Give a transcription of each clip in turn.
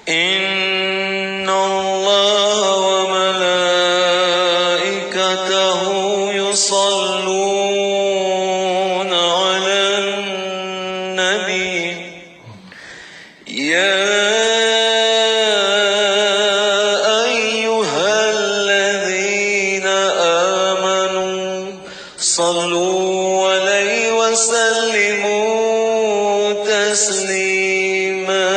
إن الله وملائكته يصلون على النبي يا أيها الذين آمنوا صلوا عليه وسلموا تسليما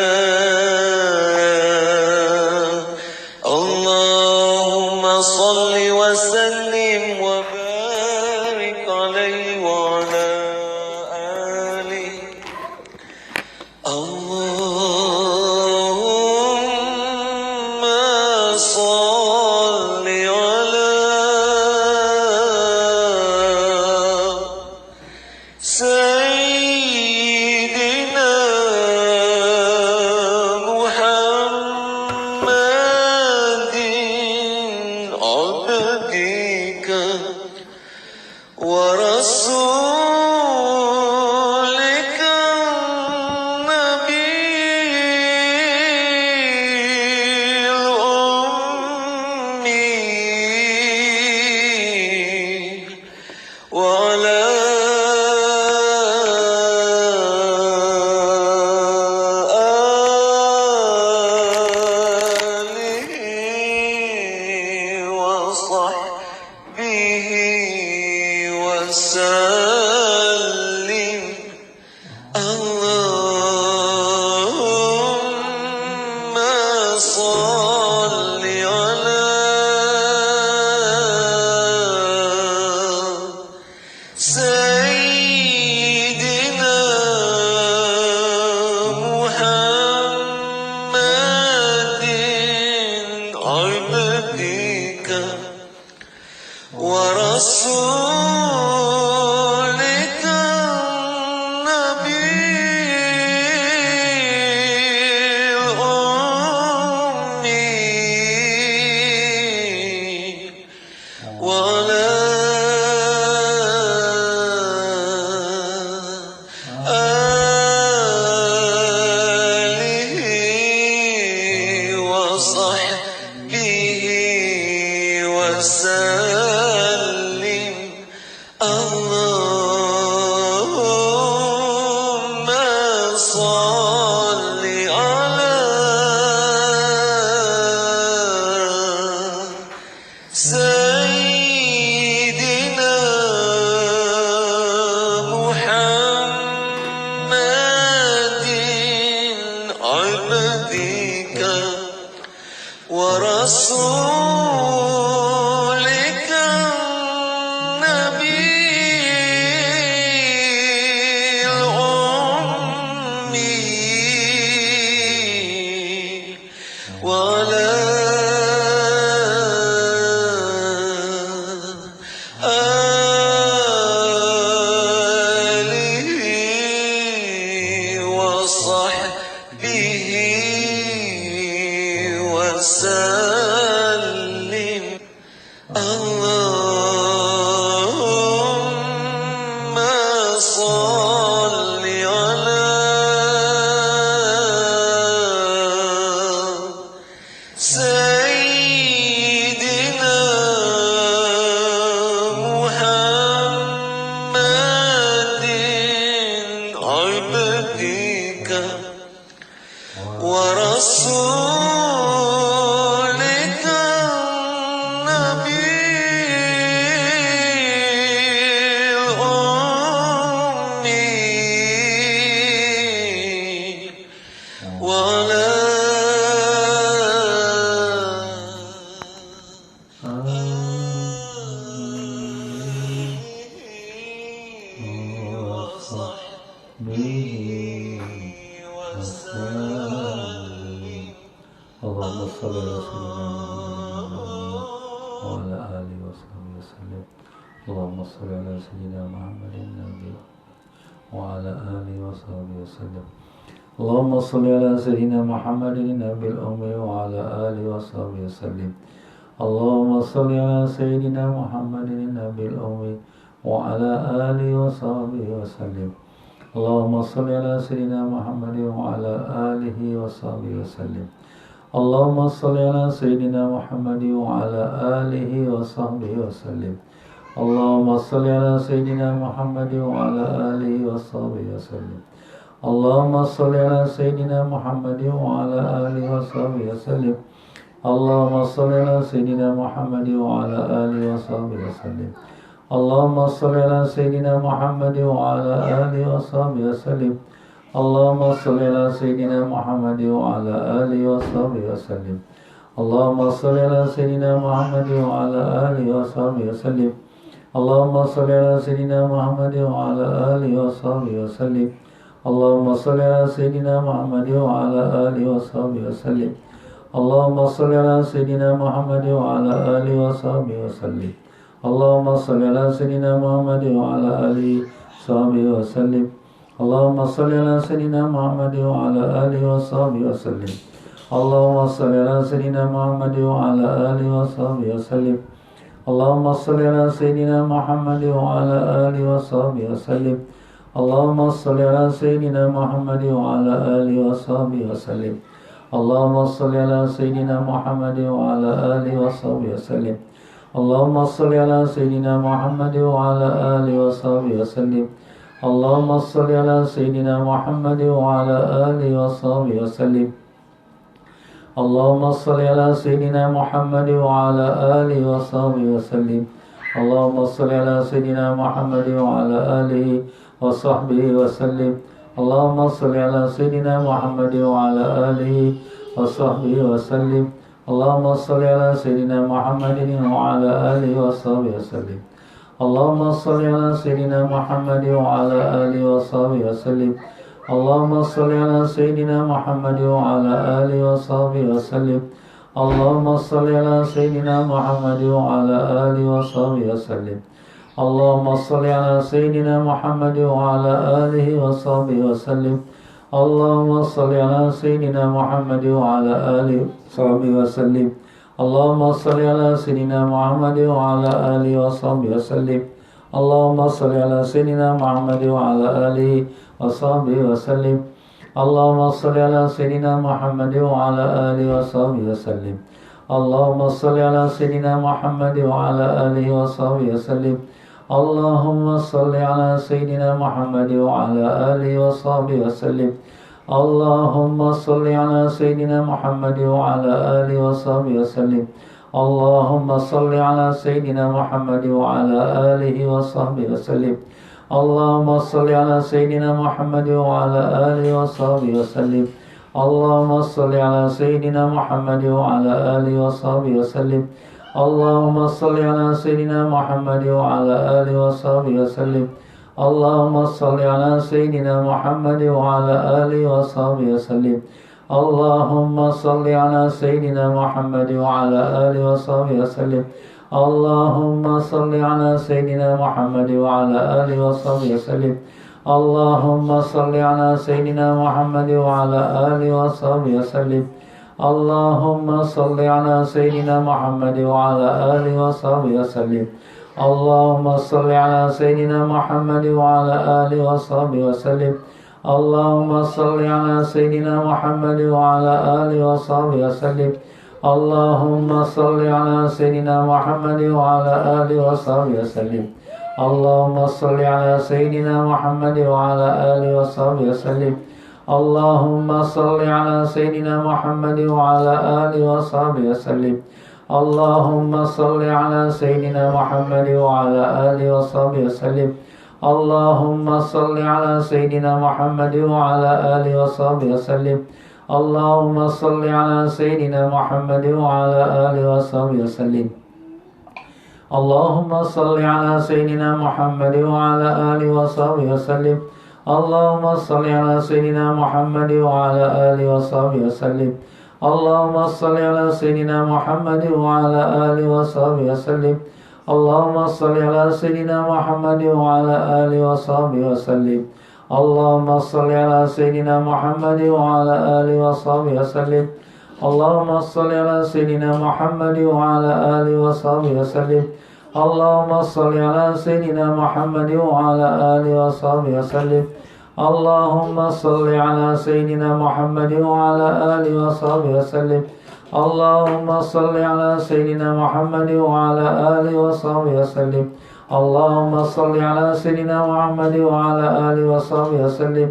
اللهم صل وسلم وبارك عليه وعلى آله اللهم صل على سيدنا محمد عبدك ورسولك النبي الأمي وعلى آله وصحبه وسلم اللهم صل على سيدنا محمد عبدك ورسولك النبي الأمي وعلى آله وصحبه وسلم اللهم صل على سيدنا محمد عبدك ورسولك النبي الأمي وعلى آله وصحبه وسلم اللهم صل على سيدنا محمد عبدك ورسولك النبي الأمي وعلى اللهم صل على سيدنا محمد النبي وعلى آله وصحبه وسلم اللهم صل على سيدنا محمد النبي الأمي وعلى آله وصحبه وسلم اللهم صل على سيدنا محمد النبي الأمي وعلى آله وصحبه وسلم اللهم صل على سيدنا محمد وعلى آله وصحبه وسلم. اللهم صل على سيدنا محمد وعلى آله وصحبه وسلم. اللهم صل على سيدنا محمد وعلى آله وصحبه وسلم. اللهم صل على سيدنا محمد وعلى آله وصحبه وسلم. اللهم صل على سيدنا محمد وعلى آله وصحبه وسلم. اللهم صل على سيدنا محمد وعلى آله وصحبه وسلم. اللهم صل على سيدنا محمد وعلى آله وصحبه وسلم. اللهم صل على سيدنا محمد وعلى آله وصحبه وسلم. اللهم صل على سيدنا محمد وعلى آله وصحبه وسلم. اللهم صل على سيدنا محمد وعلى آله وصحبه وسلم. اللهم صل على سيدنا محمد وعلى آله وصحبه وسلم. اللهم صل على سيدنا محمد وعلى آله وصحبه وسلم. اللهم صل على سيدنا محمد وعلى آله وصحبه وسلم. اللهم صل على سيدنا محمد وعلى آله وصحبه وسلم. اللهم صل على سيدنا محمد وعلى آله وصحبه وسلم. اللهم صل على سيدنا محمد وعلى آله وصحبه وسلم. اللهم صل على سيدنا محمد وعلى آله وصحبه وسلم. اللهم صل على سيدنا محمد وعلى آله وصحبه وسلم. اللهم صل على سيدنا محمد وعلى آله وصحبه وسلم. اللهم صل على سيدنا محمد وعلى آله وصحبه وسلم. اللهم صل على سيدنا محمد وعلى آله وصحبه وسلم. اللهم صل على سيدنا محمد وعلى آله وصحبه وسلم. اللهم صل على سيدنا محمد وعلى آله وصحبه وسلم. اللهم صل على سيدنا محمد وعلى آله وصحبه وسلم. اللهم صل على سيدنا محمد وعلى آله وصحبه وسلم. اللهم صل على سيدنا محمد وعلى آله وصحبه وسلم. اللهم صل على سيدنا محمد وعلى آله وصحبه وسلم. اللهم صل على سيدنا محمد وعلى آله وصحبه وسلم. اللهم صل على سيدنا محمد وعلى آله وصحبه وسلم. اللهم صل على سيدنا محمد وعلى آله وصحبه وسلم. اللهم صل على سيدنا محمد وعلى آله وصحبه وسلم. اللهم صل على سيدنا محمد وعلى آله وصحبه وسلم. اللهم صل على سيدنا محمد وعلى آله وصحبه وسلم. اللهم صل على سيدنا محمد وعلى آله وصحبه وسلم. اللهم صل على سيدنا محمد وعلى آله وصحبه وسلم. اللهم صل على سيدنا محمد وعلى آله وصحبه وسلم. اللهم صل على سيدنا محمد وعلى آله وصحبه وسلم. اللهم صل على سيدنا محمد وعلى آله وصحبه وسلم. اللهم صل على سيدنا محمد وعلى آله وصحبه وسلم. اللهم صل على سيدنا محمد وعلى آله وصحبه وسلم. اللهم صل على سيدنا محمد وعلى آله وصحبه وسلم. اللهم صل على سيدنا محمد وعلى آله وصحبه وسلم. اللهم صل على سيدنا محمد وعلى آله وصحبه وسلم. اللهم صل على سيدنا محمد وعلى آله وصحبه وسلم. اللهم صل على سيدنا محمد وعلى آله وصحبه وسلم. اللهم صل على سيدنا محمد وعلى آله وصحبه وسلم. اللهم صل على سيدنا محمد وعلى آله وصحبه وسلم. اللهم صل على سيدنا محمد وعلى آله وصحبه وسلم. اللهم صل على سيدنا محمد وعلى آله وصحبه وسلم. اللهم صل على سيدنا محمد وعلى آله وصحبه وسلم. اللهم صل على سيدنا محمد وعلى آله وصحبه وسلم. اللهم صل على سيدنا محمد وعلى آله وصحبه وسلم. اللهم صل على سيدنا محمد وعلى آله وصحبه وسلم. اللهم صل على سيدنا محمد وعلى آله وصحبه وسلم. اللهم صل على سيدنا محمد وعلى آله وصحبه وسلم. اللهم صل على سيدنا محمد وعلى آله وصحبه وسلم. اللهم صل على سيدنا محمد وعلى آله وصحبه وسلم. اللهم صل على سيدنا محمد وعلى آله وصحبه وسلم. اللهم صل على سيدنا محمد وعلى آله وصحبه وسلم. اللهم صل على سيدنا محمد وعلى آله وصحبه وسلم. اللهم صل على سيدنا محمد وعلى آله وصحبه وسلم.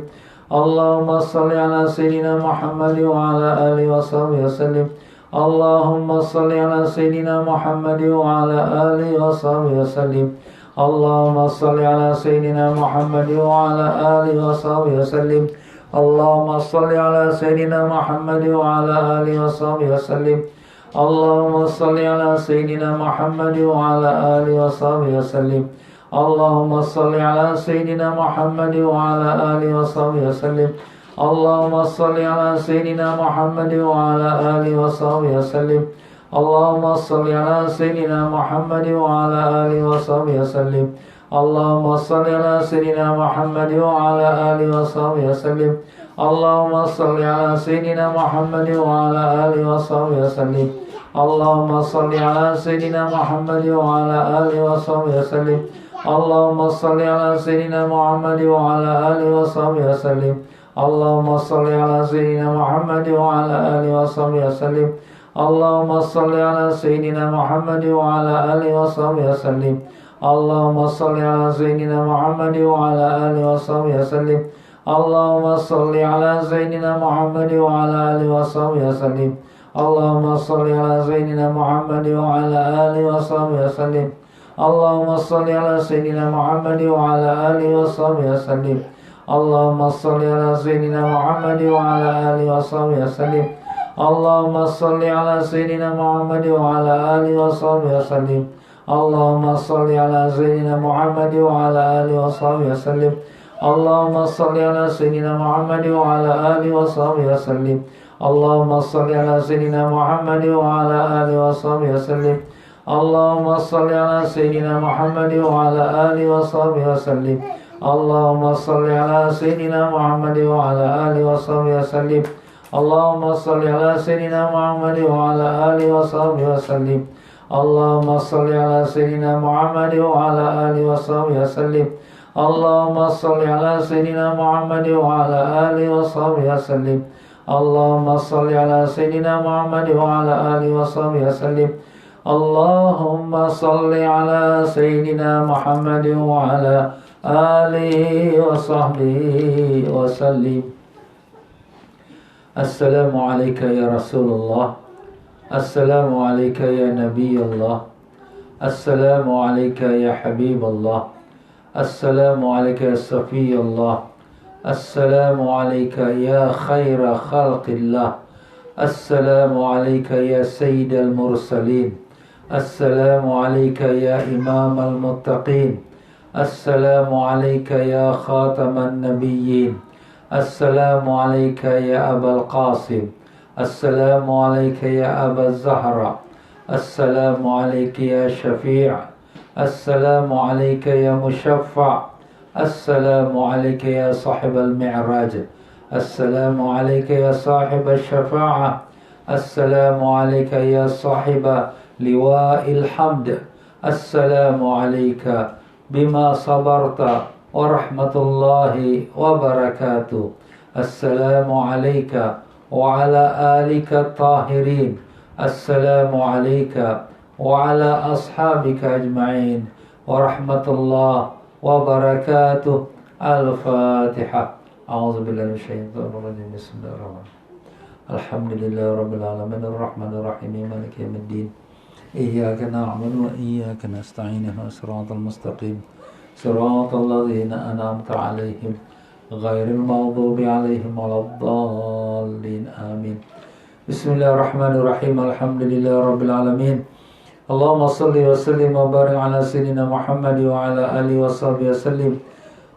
اللهم صل على سيدنا محمد وعلى آله وصحبه وسلم. اللهم صل على سيدنا محمد وعلى آله وصحبه وسلم. اللهم صل على سيدنا محمد وعلى آله وصحبه وسلم. اللهم صل على سيدنا محمد وعلى آله وصحبه وسلم. اللهم صل على سيدنا محمد وعلى آله وصحبه وسلم. اللهم صل على سيدنا محمد وعلى آله وصحبه وسلم. اللهم صل على سيدنا محمد وعلى آله وصحبه وسلم. اللهم صل على سيدنا محمد وعلى آله وصحبه وسلم. اللهم صل على سيدنا محمد وعلى آله وصحبه وسلم. اللهم صل على سيدنا محمد وعلى آله وصحبه وسلم. اللهم صل على سيدنا محمد وعلى آله وصحبه وسلم. اللهم صل على سيدنا محمد وعلى آله وصحبه وسلم. اللهم صل على سيدنا محمد وعلى آله وصحبه وسلم. اللهم صل على سيدنا محمد وعلى آله وصحبه وسلم. اللهم صل على سيدنا محمد وعلى آله وصحبه وسلم. اللهم صل على سيدنا محمد وعلى آله وصحبه وسلم. اللهم صل على سيدنا محمد وعلى آله وصحبه وسلم. اللهم صل على سيدنا محمد وعلى آله وصحبه وسلم. اللهم صل على سيدنا محمد وعلى آله وصحبه وسلم. اللهم صل على سيدنا محمد وعلى آله وصحبه وسلم. اللهم صل على سيدنا محمد وعلى آله وصحبه وسلم. اللهم صل على سيدنا محمد وعلى آله وصحبه وسلم. اللهم صل على سيدنا محمد وعلى آله وصحبه وسلم. اللهم صل على سيدنا محمد وعلى آله وصحبه وسلم. اللهم صل على سيدنا محمد وعلى آله وصحبه وسلم. اللهم صل على سيدنا محمد وعلى آله وصحبه وسلم. اللهم صل على سيدنا محمد وعلى آله وصحبه وسلم. اللهم صل على سيدنا محمد وعلى آله وصحبه وسلم. اللهم صل على سيدنا محمد وعلى آله وصحبه وسلم. اللهم صل على سيدنا محمد وعلى آله وصحبه وسلم. السلام عليك يا رسول الله. السلام عليك يا نبي الله. السلام عليك يا حبيب الله. السلام عليك يا صفي الله. السلام عليك يا خير خلق الله. السلام عليك يا سيد المرسلين. السلام عليك يا إمام المتقين. السلام عليك يا خاتم النبيين. السلام عليك يا أبا القاسم. السلام عليك يا أبا الزهرة. السلام عليك يا شفيع. السلام عليك يا مشفع. السلام عليك يا صاحب المعراج. السلام عليك يا صاحب الشفاعة. السلام عليك يا صاحب لواء الحمد. السلام عليك بما صبرت ورحمة الله وبركاته. السلام عليك وعلى آلك الطاهرين. السلام عليك وعلى أصحابك أجمعين ورحمة الله وبركاته. الفاتحة. أعوذ بالله من الشيطان الرجيم. بسم الله الرحمن الرحيم. الحمد لله رب العالمين الرحمن الرحيم مالك يوم الدين. إياك نعبد وإياك نستعين اهدنا الصراط المستقيم صراط الذين أنعمت عليهم غير المغضوب عليهم ولا الضالين آمين. بسم الله الرحمن الرحيم. الحمد لله رب العالمين. اللهم صل وسلم وبارك على سيدنا محمد وعلى آله وصحبه وسلم.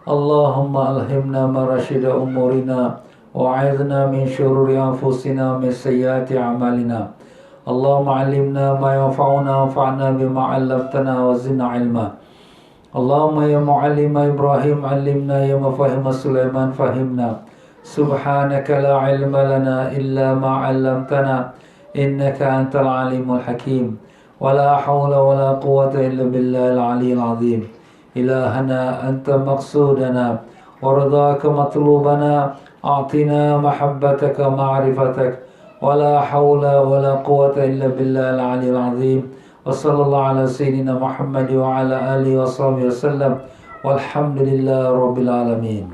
اللهم ألهمنا مراشد أمورنا وأعذنا من شرور أنفسنا ومن سيئات أعمالنا. اللهم علمنا ما ينفعنا وانفعنا بما علمتنا وزدنا علما. اللهم يا معلم إبراهيم علمنا، يا مفهم سليمان فهمنا. سبحانك لا علم لنا إلا ما علمتنا إنك أنت العليم الحكيم. ولا حول ولا قوة إلا بالله العلي العظيم. إلهنا أنت مقصودنا ورضاك مطلوبنا أعطنا محبتك ومعرفتك ولا حول ولا قوة إلا بالله العلي العظيم وصلى الله على سيدنا محمد وعلى آله وصحبه وسلم والحمد لله رب العالمين.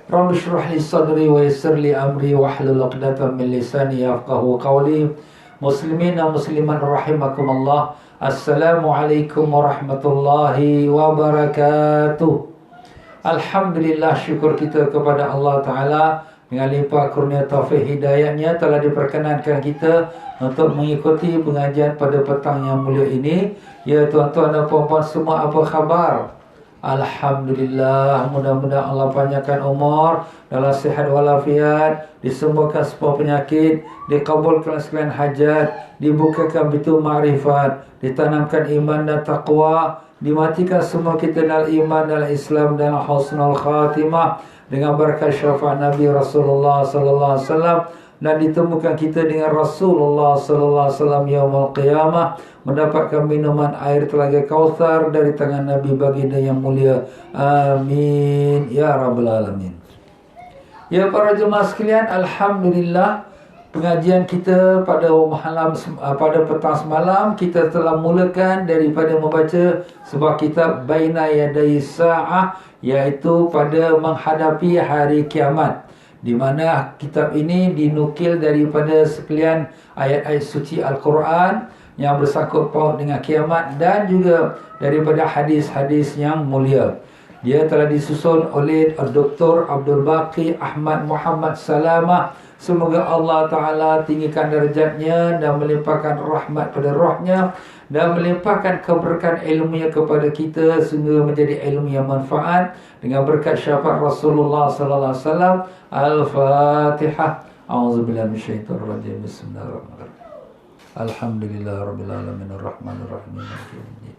رب اشرح لي صدري ويسر لي أمري واحلل عقدة من لساني يفقهوا قولي. Muslimin dan muslimat rahimakumullah. Assalamualaikum warahmatullahi wabarakatuh. Alhamdulillah, syukur kita kepada Allah Ta'ala dengan limpah kurnia taufik hidayahnya telah diperkenankan kita untuk mengikuti pengajian pada petang yang mulia ini. Ya tuan-tuan dan puan-puan semua, apa khabar? Alhamdulillah, mudah-mudahan Allah panjangkan umur dalam sihat walafiat, disembuhkan semua penyakit, dikabulkan sekalian hajat, dibukakan pintu ma'rifat, ditanamkan iman dan taqwa, dimatikan semua kita dalam iman, dalam Islam, dalam husnul khatimah dengan berkat syafaat Nabi Rasulullah sallallahu alaihi wasallam, dan ditemukan kita dengan Rasulullah sallallahu alaihi wasallam yaumul qiyamah, mendapatkan minuman air telaga Kautsar dari tangan Nabi baginda yang mulia. Amin ya rabbal alamin. Ya para jemaah sekalian, alhamdulillah, pengajian kita pada petang semalam kita telah mulakan daripada membaca sebuah kitab Baina Yaday Sa'ah, iaitu pada menghadapi hari kiamat, di mana kitab ini dinukil daripada sekalian ayat-ayat suci Al-Quran yang bersangkut paut dengan kiamat dan juga daripada hadis-hadis yang mulia. Dia telah disusun oleh Dr. Abdul Baqi Ahmad Muhammad Salamah. Semoga Allah Ta'ala tinggikan darjatnya dan melimpahkan rahmat pada rohnya dan melimpahkan keberkahan ilmunya kepada kita sehingga menjadi ilmu yang manfaat dengan berkat syafaat Rasulullah sallallahu alaihi wasallam. Al-Fatihah. A'udzubillahi minasyaitonir rajim. Bismillahirrahmanirrahim. Alhamdulillah rabbil alamin arrahmanir rahim maliki yaumiddin.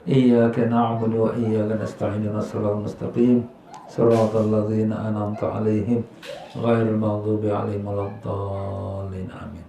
Iyyaka na'budu wa iyyaka nasta'in ihdinas siratal mustaqim siratal ladzina an'amta 'alaihim ghairil maghdubi 'alaihim waladdallin. Amin.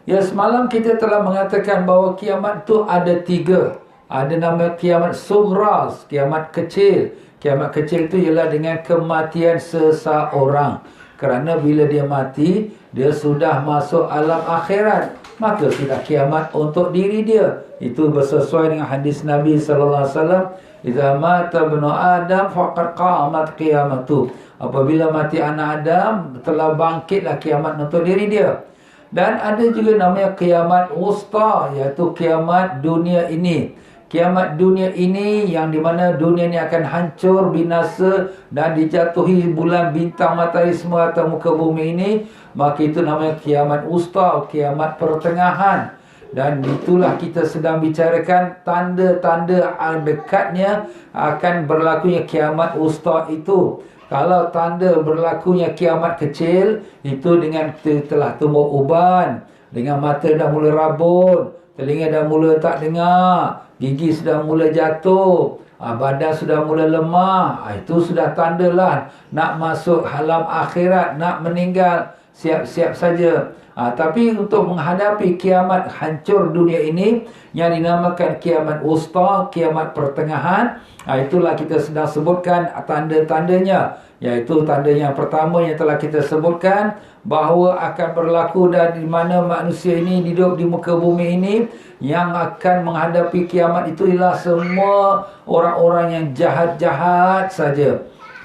Ya, semalam kita telah mengatakan bahawa kiamat tu ada tiga. Ada nama kiamat sughra, kiamat kecil. Kiamat kecil tu ialah dengan kematian seseorang. Kerana bila dia mati, dia sudah masuk alam akhirat, maka sudah kiamat untuk diri dia. Itu bersesuai dengan hadis Nabi sallallahu alaihi wasallam, "Idza mata ibnu Adam faqad qamat qiyamatu." Apabila mati anak Adam, telah bangkitlah kiamat untuk diri dia. Dan ada juga namanya kiamat wusta, iaitu kiamat dunia ini. Kiamat dunia ini yang di mana dunia ini akan hancur, binasa dan dijatuhi bulan, bintang, matahari semua atas muka bumi ini, maka itu namanya kiamat wusta, kiamat pertengahan. Dan itulah kita sedang bicarakan tanda-tanda dekatnya akan berlakunya kiamat wusta itu. Kalau tanda berlakunya kiamat kecil, itu dengan kita telah tumbuh uban, dengan mata dah mula rabun, telinga dah mula tak dengar, gigi sudah mula jatuh, badan sudah mula lemah. Itu sudah tandalah nak masuk alam akhirat, nak meninggal. Siap-siap saja. Tapi untuk menghadapi kiamat hancur dunia ini yang dinamakan kiamat wusta, kiamat pertengahan, itulah kita sedang sebutkan tanda-tandanya. Iaitu tanda yang pertama yang telah kita sebutkan, bahawa akan berlaku dan di mana manusia ini hidup di muka bumi ini, yang akan menghadapi kiamat itu ialah semua orang-orang yang jahat-jahat saja.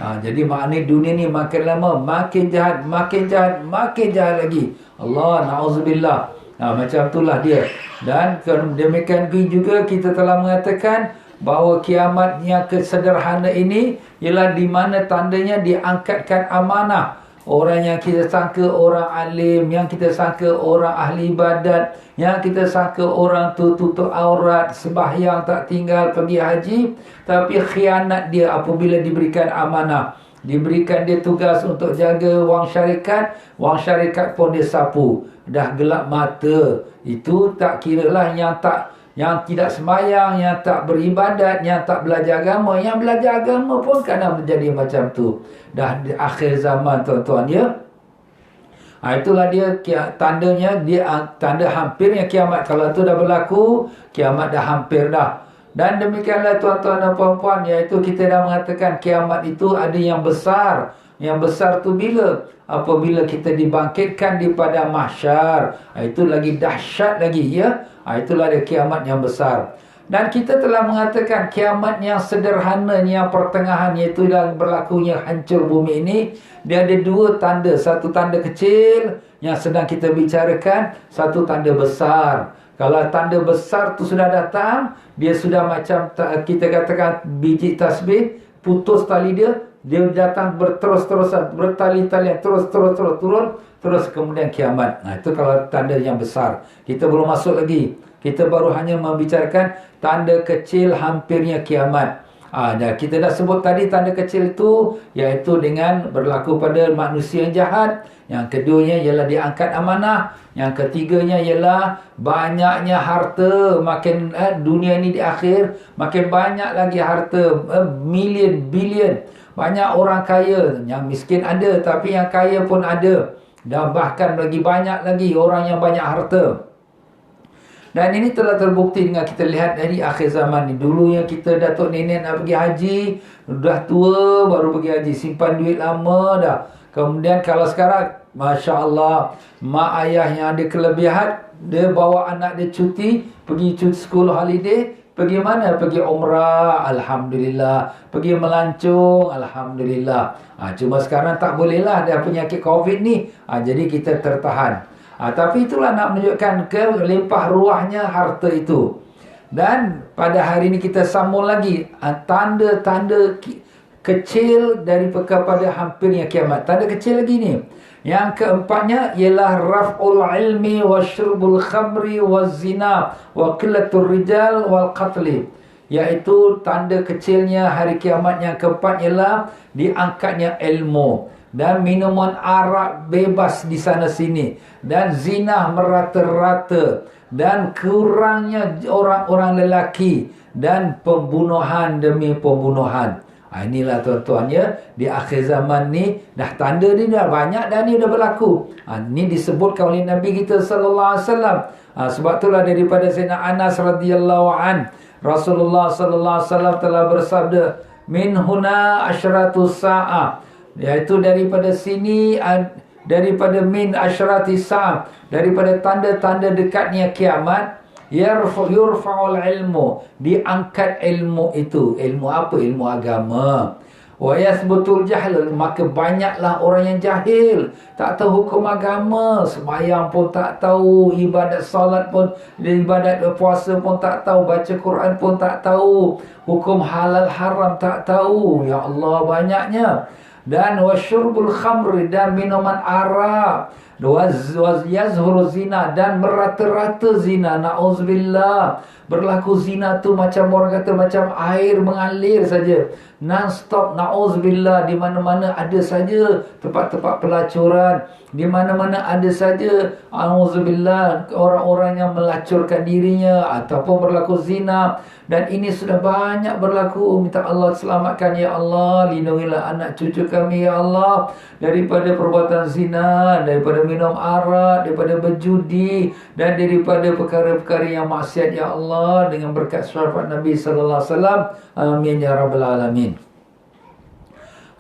Jadi maknanya dunia ni makin lama makin jahat, makin jahat, makin jahat lagi. Allah, na'udzubillah. Macam itulah dia. Dan demikian juga kita telah mengatakan bahawa kiamat yang kesederhana ini ialah di mana tandanya diangkatkan amanah. Orang yang kita sangka orang alim, yang kita sangka orang ahli ibadat, yang kita sangka orang tu tutup aurat, sembahyang tak tinggal, pergi haji, tapi khianat dia apabila diberikan amanah. Diberikan dia tugas untuk jaga wang syarikat pun dia sapu. Dah gelap mata. Itu tak kiralah yang tidak sembahyang, yang tak beribadat, yang tak belajar agama. Yang belajar agama pun kadang menjadi macam tu. Dah di akhir zaman, tuan-tuan, ya. Itulah dia tandanya, dia tanda hampirnya kiamat. Kalau tu dah berlaku, kiamat dah hampir dah. Dan demikianlah tuan-tuan dan puan-puan, iaitu kita dah mengatakan kiamat itu ada yang besar. Yang besar tu bila? Apabila kita dibangkitkan di padang mahsyar. Itu lagi dahsyat lagi, ya. Itulah ada kiamat yang besar. Dan kita telah mengatakan kiamat yang sederhana, yang pertengahan, iaitu yang berlakunya hancur bumi ini, dia ada dua tanda. Satu tanda kecil yang sedang kita bicarakan, satu tanda besar. Kalau tanda besar tu sudah datang, dia sudah macam kita katakan biji tasbih, putus tali dia datang berterus-terusan, bertali-talian, terus turun, terus kemudian kiamat. Itu kalau tanda yang besar. Kita belum masuk lagi. Kita baru hanya membicarakan tanda kecil hampirnya kiamat. Dan kita dah sebut tadi tanda kecil itu, iaitu dengan berlaku pada manusia yang jahat. Yang keduanya ialah diangkat amanah. Yang ketiganya ialah banyaknya harta. Makin dunia ini di akhir, makin banyak lagi harta. Million, billion. Banyak orang kaya. Yang miskin ada, tapi yang kaya pun ada. Dan bahkan lagi banyak lagi orang yang banyak harta. Dan ini telah terbukti dengan kita lihat dari akhir zaman ni. Dulu yang kita datuk nenek nak pergi haji, dah tua baru pergi haji, simpan duit lama dah. Kemudian kalau sekarang, Masya Allah, mak ayah yang ada kelebihan, dia bawa anak dia cuti, pergi cuti school holiday. Pergi mana? Pergi umrah, Alhamdulillah. Pergi melancong, Alhamdulillah. Cuma sekarang tak boleh lah, ada penyakit COVID ni. Jadi kita tertahan. Tapi itulah nak menunjukkan kelimpah ruahnya harta itu. Dan pada hari ini kita sambung lagi tanda-tanda kecil kepada hampirnya kiamat. Tanda kecil lagi ni. Yang keempatnya ialah raf'ul ilmi wa syurbul khamri wa zina wa qillatul rijal wal qatli. Iaitu tanda kecilnya hari kiamat yang keempat ialah diangkatnya ilmu. Dan minuman arak bebas di sana sini. Dan zina merata-rata. Dan kurangnya orang-orang lelaki. Dan pembunuhan demi pembunuhan. Inilah tuan-tuan ya. Di akhir zaman ni, dah tanda ni dah banyak dah ni dah berlaku. Ini disebutkan oleh Nabi kita sallallahu alaihi wasallam. Sebab itulah daripada Sayyidina Anas radhiyallahu an, Rasulullah sallallahu alaihi wasallam telah bersabda, min huna asyratus sa'ah. Iaitu daripada sini, daripada min asyratis sa'ah, daripada tanda-tanda dekatnya kiamat, yurfa'ul ilmu, diangkat ilmu itu. Ilmu apa? Ilmu agama. Wa yathbutul jahl, maka banyaklah orang yang jahil, tak tahu hukum agama, sembahyang pun tak tahu, ibadat salat pun, ibadat puasa pun tak tahu, baca Quran pun tak tahu, hukum halal haram tak tahu. Ya Allah, banyaknya. Dan wasyurbul khamri, dan minuman arak, yazhuru zina, dan merata-rata zina. Na'udzubillah. Berlaku zina tu macam orang kata macam air mengalir saja, non-stop. Na'udzubillah. Di mana-mana ada saja tempat-tempat pelacuran, di mana-mana ada saja, na'udzubillah, orang-orang yang melacurkan dirinya ataupun berlaku zina. Dan ini sudah banyak berlaku. Minta Allah selamatkan ya Allah. Lindungilah anak cucu kami ya Allah daripada perbuatan zina, daripada minum arak, daripada berjudi, dan daripada perkara-perkara yang maksiat ya Allah, dengan berkat syafaat Nabi sallallahu alaihi wasallam. Amin ya rabbal alamin.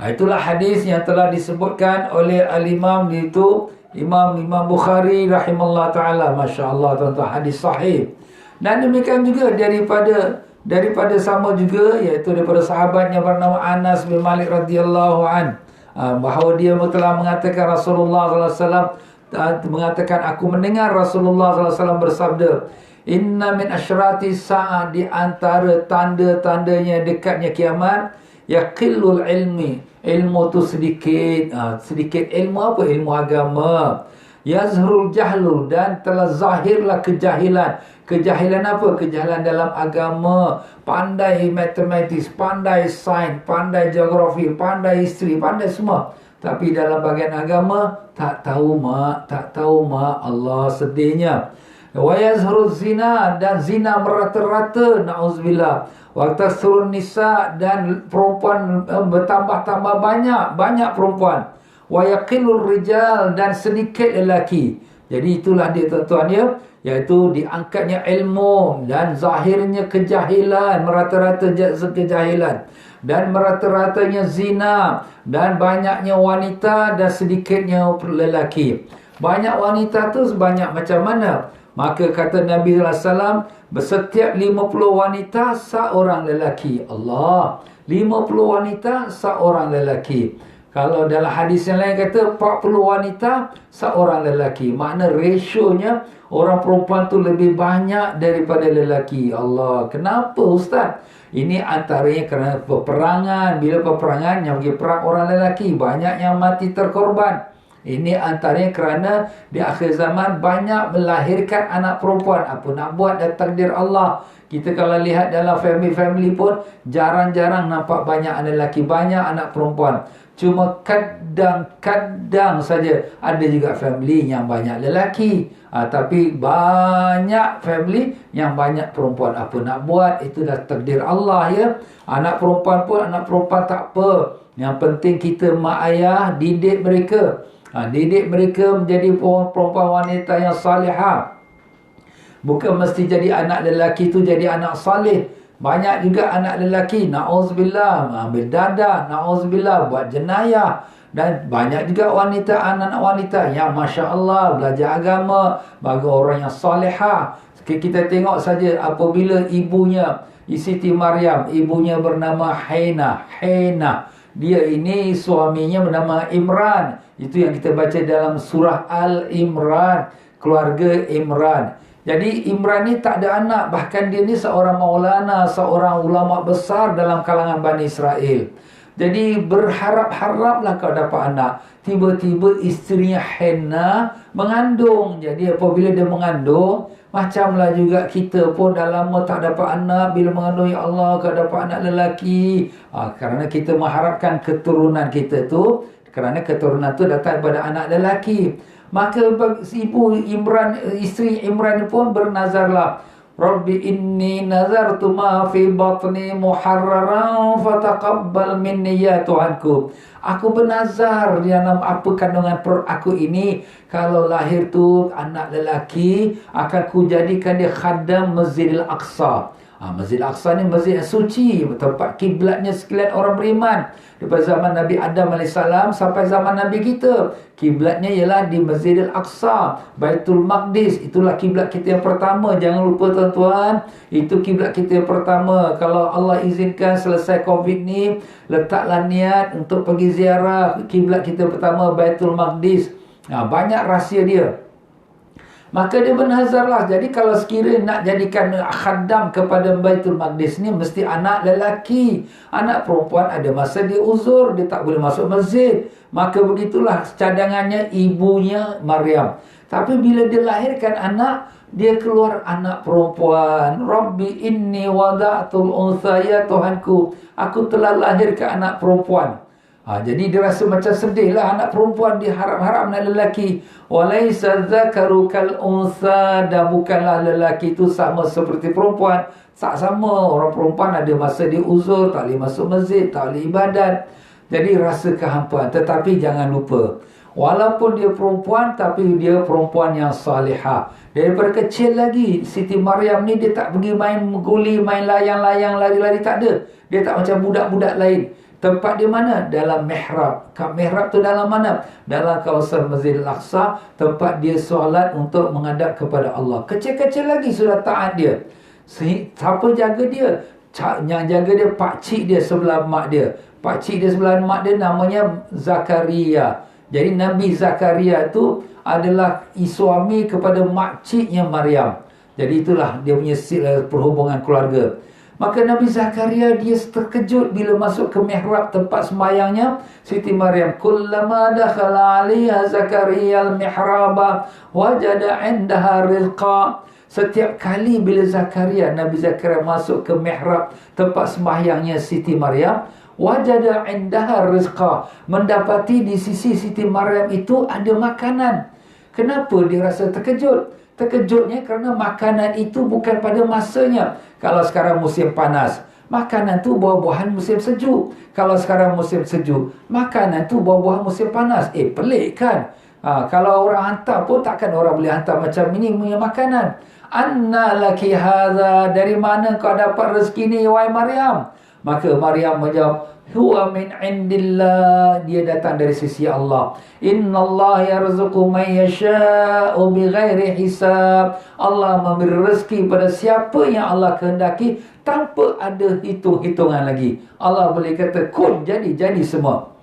Itulah hadis yang telah disebutkan oleh al-Imam itu Imam Bukhari rahimahullah taala. Masya-Allah tuan-tuan, hadis sahih. Dan demikian juga daripada sama juga, iaitu daripada sahabat yang bernama Anas bin Malik radhiyallahu an, bahawa dia telah mengatakan Rasulullah sallallahu alaihi wasallam mengatakan, aku mendengar Rasulullah sallallahu alaihi wasallam bersabda, inna min asyratis sa'ah, di antara tanda-tandanya dekatnya kiamat, yaqillul ilmi, ilmu tu sedikit. Sedikit ilmu apa? Ilmu agama. Yazhurul jahlul, dan telah zahirlah kejahilan. Kejahilan apa? Kejahilan dalam agama. Pandai matematik, pandai sains, pandai geografi, pandai isteri, pandai semua. Tapi dalam bahagian agama, tak tahu mak. Allah, sedihnya. Wa yazhurul zina, dan zina merata-rata. Na'udzubillah. Wa tasrun nisa, dan perempuan bertambah-tambah banyak perempuan. Wa yaqillur rijal, dan sedikit lelaki. Jadi itulah dia tuan-tuan ya, iaitu diangkatnya ilmu dan zahirnya kejahilan, merata-rata kejahilan, dan merata-ratanya zina, dan banyaknya wanita dan sedikitnya lelaki. Banyak wanita tu sebanyak macam mana? Maka kata Nabi SAW, setiap 50 wanita seorang lelaki. Allah, 50 wanita seorang lelaki. Kalau dalam hadis yang lain kata 40 wanita seorang lelaki. Makna rasionya orang perempuan tu lebih banyak daripada lelaki. Allah, kenapa Ustaz? Ini antaranya kerana peperangan. Bila peperangan yang pergi perang orang lelaki, banyak yang mati terkorban. Ini antaranya kerana di akhir zaman banyak melahirkan anak perempuan. Apa nak buat, dah takdir Allah. Kita kalau lihat dalam family pun jarang-jarang nampak banyak anak lelaki, banyak anak perempuan. Cuma kadang-kadang saja ada juga family yang banyak lelaki. Tapi banyak family yang banyak perempuan. Apa nak buat, itu dah takdir Allah ya. Anak perempuan pun anak perempuan tak apa. Yang penting kita mak ayah didik mereka. Didik mereka menjadi perempuan wanita yang salihah. Bukan mesti jadi anak lelaki tu jadi anak salih. Banyak juga anak lelaki, na'udzubillah, ambil dadah, na'udzubillah, buat jenayah. Dan banyak juga wanita, anak-anak wanita yang Masya Allah belajar agama, bagi orang yang salihah. Kita tengok saja apabila ibunya, Siti Maryam, ibunya bernama Haina. Dia ini suaminya bernama Imran. Itu yang kita baca dalam surah Al-Imran, keluarga Imran. Jadi Imran ni tak ada anak. Bahkan dia ni seorang maulana, seorang ulama besar dalam kalangan Bani Israel. Jadi berharap-haraplah kau dapat anak. Tiba-tiba isterinya Hannah mengandung. Jadi apabila dia mengandung, macamlah juga kita pun dah lama tak dapat anak. Bila mengandung, ya Allah, kau dapat anak lelaki. Kerana kita mengharapkan keturunan kita tu, kerana keturunan tu datang daripada anak lelaki. Maka ibu Imran, isteri Imran pun bernazarlah, Rabbi inni nazartu ma fi batni muharraran fataqabbal minni ya Tuhanku. Aku bernazar dalam apa kandungan perut aku ini, kalau lahir tu anak lelaki, akan ku jadikan dia khadam Masjidil Aqsa. Masjid Al-Aqsa ni masjid yang suci, tempat kiblatnya sekalian orang beriman. Daripada zaman Nabi Adam AS sampai zaman Nabi kita, kiblatnya ialah di Masjid Al-Aqsa, Baitul Maqdis. Itulah kiblat kita yang pertama. Jangan lupa tuan-tuan, itu kiblat kita yang pertama. Kalau Allah izinkan selesai Covid ni, letaklah niat untuk pergi ziarah kiblat kita pertama, Baitul Maqdis. Banyak rahsia dia. Maka dia bernazarlah. Jadi kalau sekiranya nak jadikan khadam kepada Baitul Maqdis ni, mesti anak lelaki. Anak perempuan ada masa dia uzur, dia tak boleh masuk masjid. Maka begitulah cadangannya ibunya Maryam. Tapi bila dia lahirkan anak, dia keluar anak perempuan. Rabbi inni wada'tul untha, ya Tuhanku, aku telah lahirkan anak perempuan. Jadi dia rasa macam sedih lah, anak perempuan diharap-harap anak lelaki. Walaysa dzakaru kal untha, dan bukanlah lelaki itu sama seperti perempuan. Tak sama, orang perempuan ada masa dia uzur, tak boleh masuk masjid, tak boleh ibadat. Jadi rasa kehampaan. Tetapi jangan lupa, walaupun dia perempuan, tapi dia perempuan yang salihah. Daripada kecil lagi, Siti Maryam ni dia tak pergi main guli, main layang-layang, lari-lari, tak ada. Dia tak macam budak-budak lain. Tempat di mana? Dalam mihrab. Mihrab tu dalam mana? Dalam kawasan Masjid Al-Aqsa, tempat dia solat untuk menghadap kepada Allah. Kecil-kecil lagi sudah taat dia. Siapa jaga dia? Yang jaga dia pakcik dia sebelah mak dia. Pakcik dia sebelah mak dia namanya Zakaria. Jadi Nabi Zakaria tu adalah suami kepada makciknya Maryam. Jadi itulah dia punya perhubungan keluarga. Maka Nabi Zakaria dia terkejut bila masuk ke mihrab tempat sembahyangnya Siti Maryam. Kullama dakhala 'alaiha Zakaria al-mihraba wajada 'indaha rizqa. Setiap kali bila Nabi Zakaria masuk ke mihrab tempat sembahyangnya Siti Maryam, wajada 'indaha rizqa, mendapati di sisi Siti Maryam itu ada makanan. Kenapa dia rasa terkejut? Terkejutnya kerana makanan itu bukan pada masanya. Kalau sekarang musim panas, makanan tu buah-buahan musim sejuk. Kalau sekarang musim sejuk, makanan tu buah-buahan musim panas. Pelik kan? Kalau orang hantar pun takkan orang boleh hantar macam ini punya makanan. Anna laki hadza, dari mana kau dapat rezeki ni wahai Maryam? Maka Maryam menjawab, huwa min indillah, dia datang dari sisi Allah. Innallaha yarzuqu man yasha'u bighairi hisab. Allah memberi rezeki pada siapa yang Allah kehendaki tanpa ada hitung-hitungan lagi. Allah boleh kata kun, jadi semua.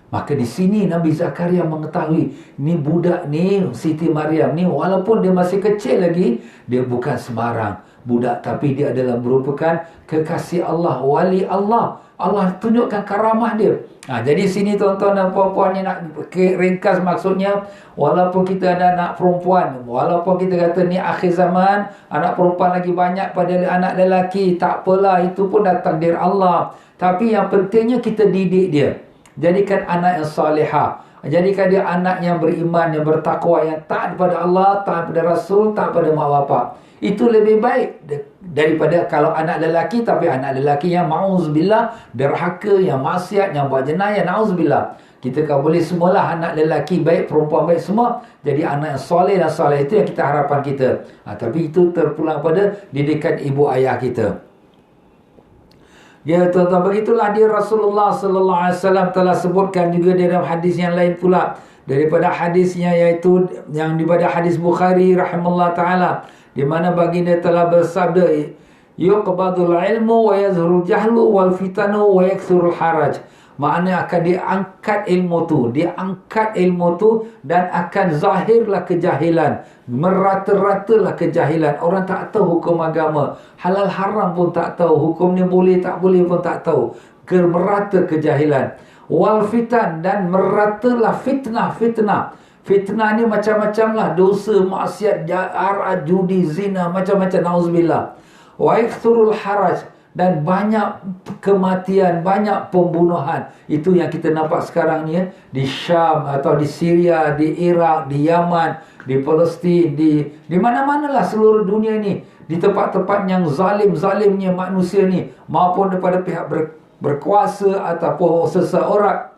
Maka di sini Nabi Zakaria mengetahui ni budak ni, Siti Maryam ni, walaupun dia masih kecil lagi, dia bukan sembarang budak, tapi dia adalah merupakan kekasih Allah, wali Allah. Allah tunjukkan karamah dia. Jadi sini tuan-tuan dan puan-puan ni nak ringkas maksudnya, walaupun kita ada anak perempuan, walaupun kita kata ni akhir zaman, anak perempuan lagi banyak pada anak lelaki, tak apalah, itu pun datang dari Allah. Tapi yang pentingnya kita didik dia. Jadikan anak yang salihah. Jadikan dia anak yang beriman, yang bertakwa, yang taat kepada Allah, taat kepada Rasul, taat kepada mak bapak. Itu lebih baik daripada kalau anak lelaki, tapi anak lelaki yang ma'uzubillah, derhaka, yang maksiat, yang buat jenayah, na'uzubillah. Kita kan boleh semualah anak lelaki baik, perempuan baik, semua jadi anak yang soleh dan soleh. Itu yang kita harapan kita. Tapi itu terpulang pada didikan ibu ayah kita. Ya tuan-tuan, begitulah dia Rasulullah sallallahu alaihi wasallam telah sebutkan juga dalam hadis yang lain pula, daripada hadisnya, iaitu yang daripada hadis Bukhari rahimahullah taala, di mana baginda telah bersabda, yuqbadul ilmu wa yazhurul jahlu wal fitanu wa yakthurul haraj. Maknanya akan diangkat ilmu tu dan akan zahirlah kejahilan, merata-ratalah kejahilan. Orang tak tahu hukum agama, halal haram pun tak tahu, hukum ni boleh tak boleh pun tak tahu, merata kejahilan. Wal fitan, dan meratalah fitnah. Fitnah ni macam-macam lah, dosa, maksiat, jahat, judi, zina, macam-macam, na'uzubillah. Wa yakthurul haraj, dan banyak kematian, banyak pembunuhan. Itu yang kita nampak sekarang ni, di Syam atau di Syria, di Iraq, di Yaman, di Palestin, di mana-manalah seluruh dunia ni, di tempat-tempat yang zalimnya manusia ni, maupun daripada pihak berkuasa ataupun seseorang.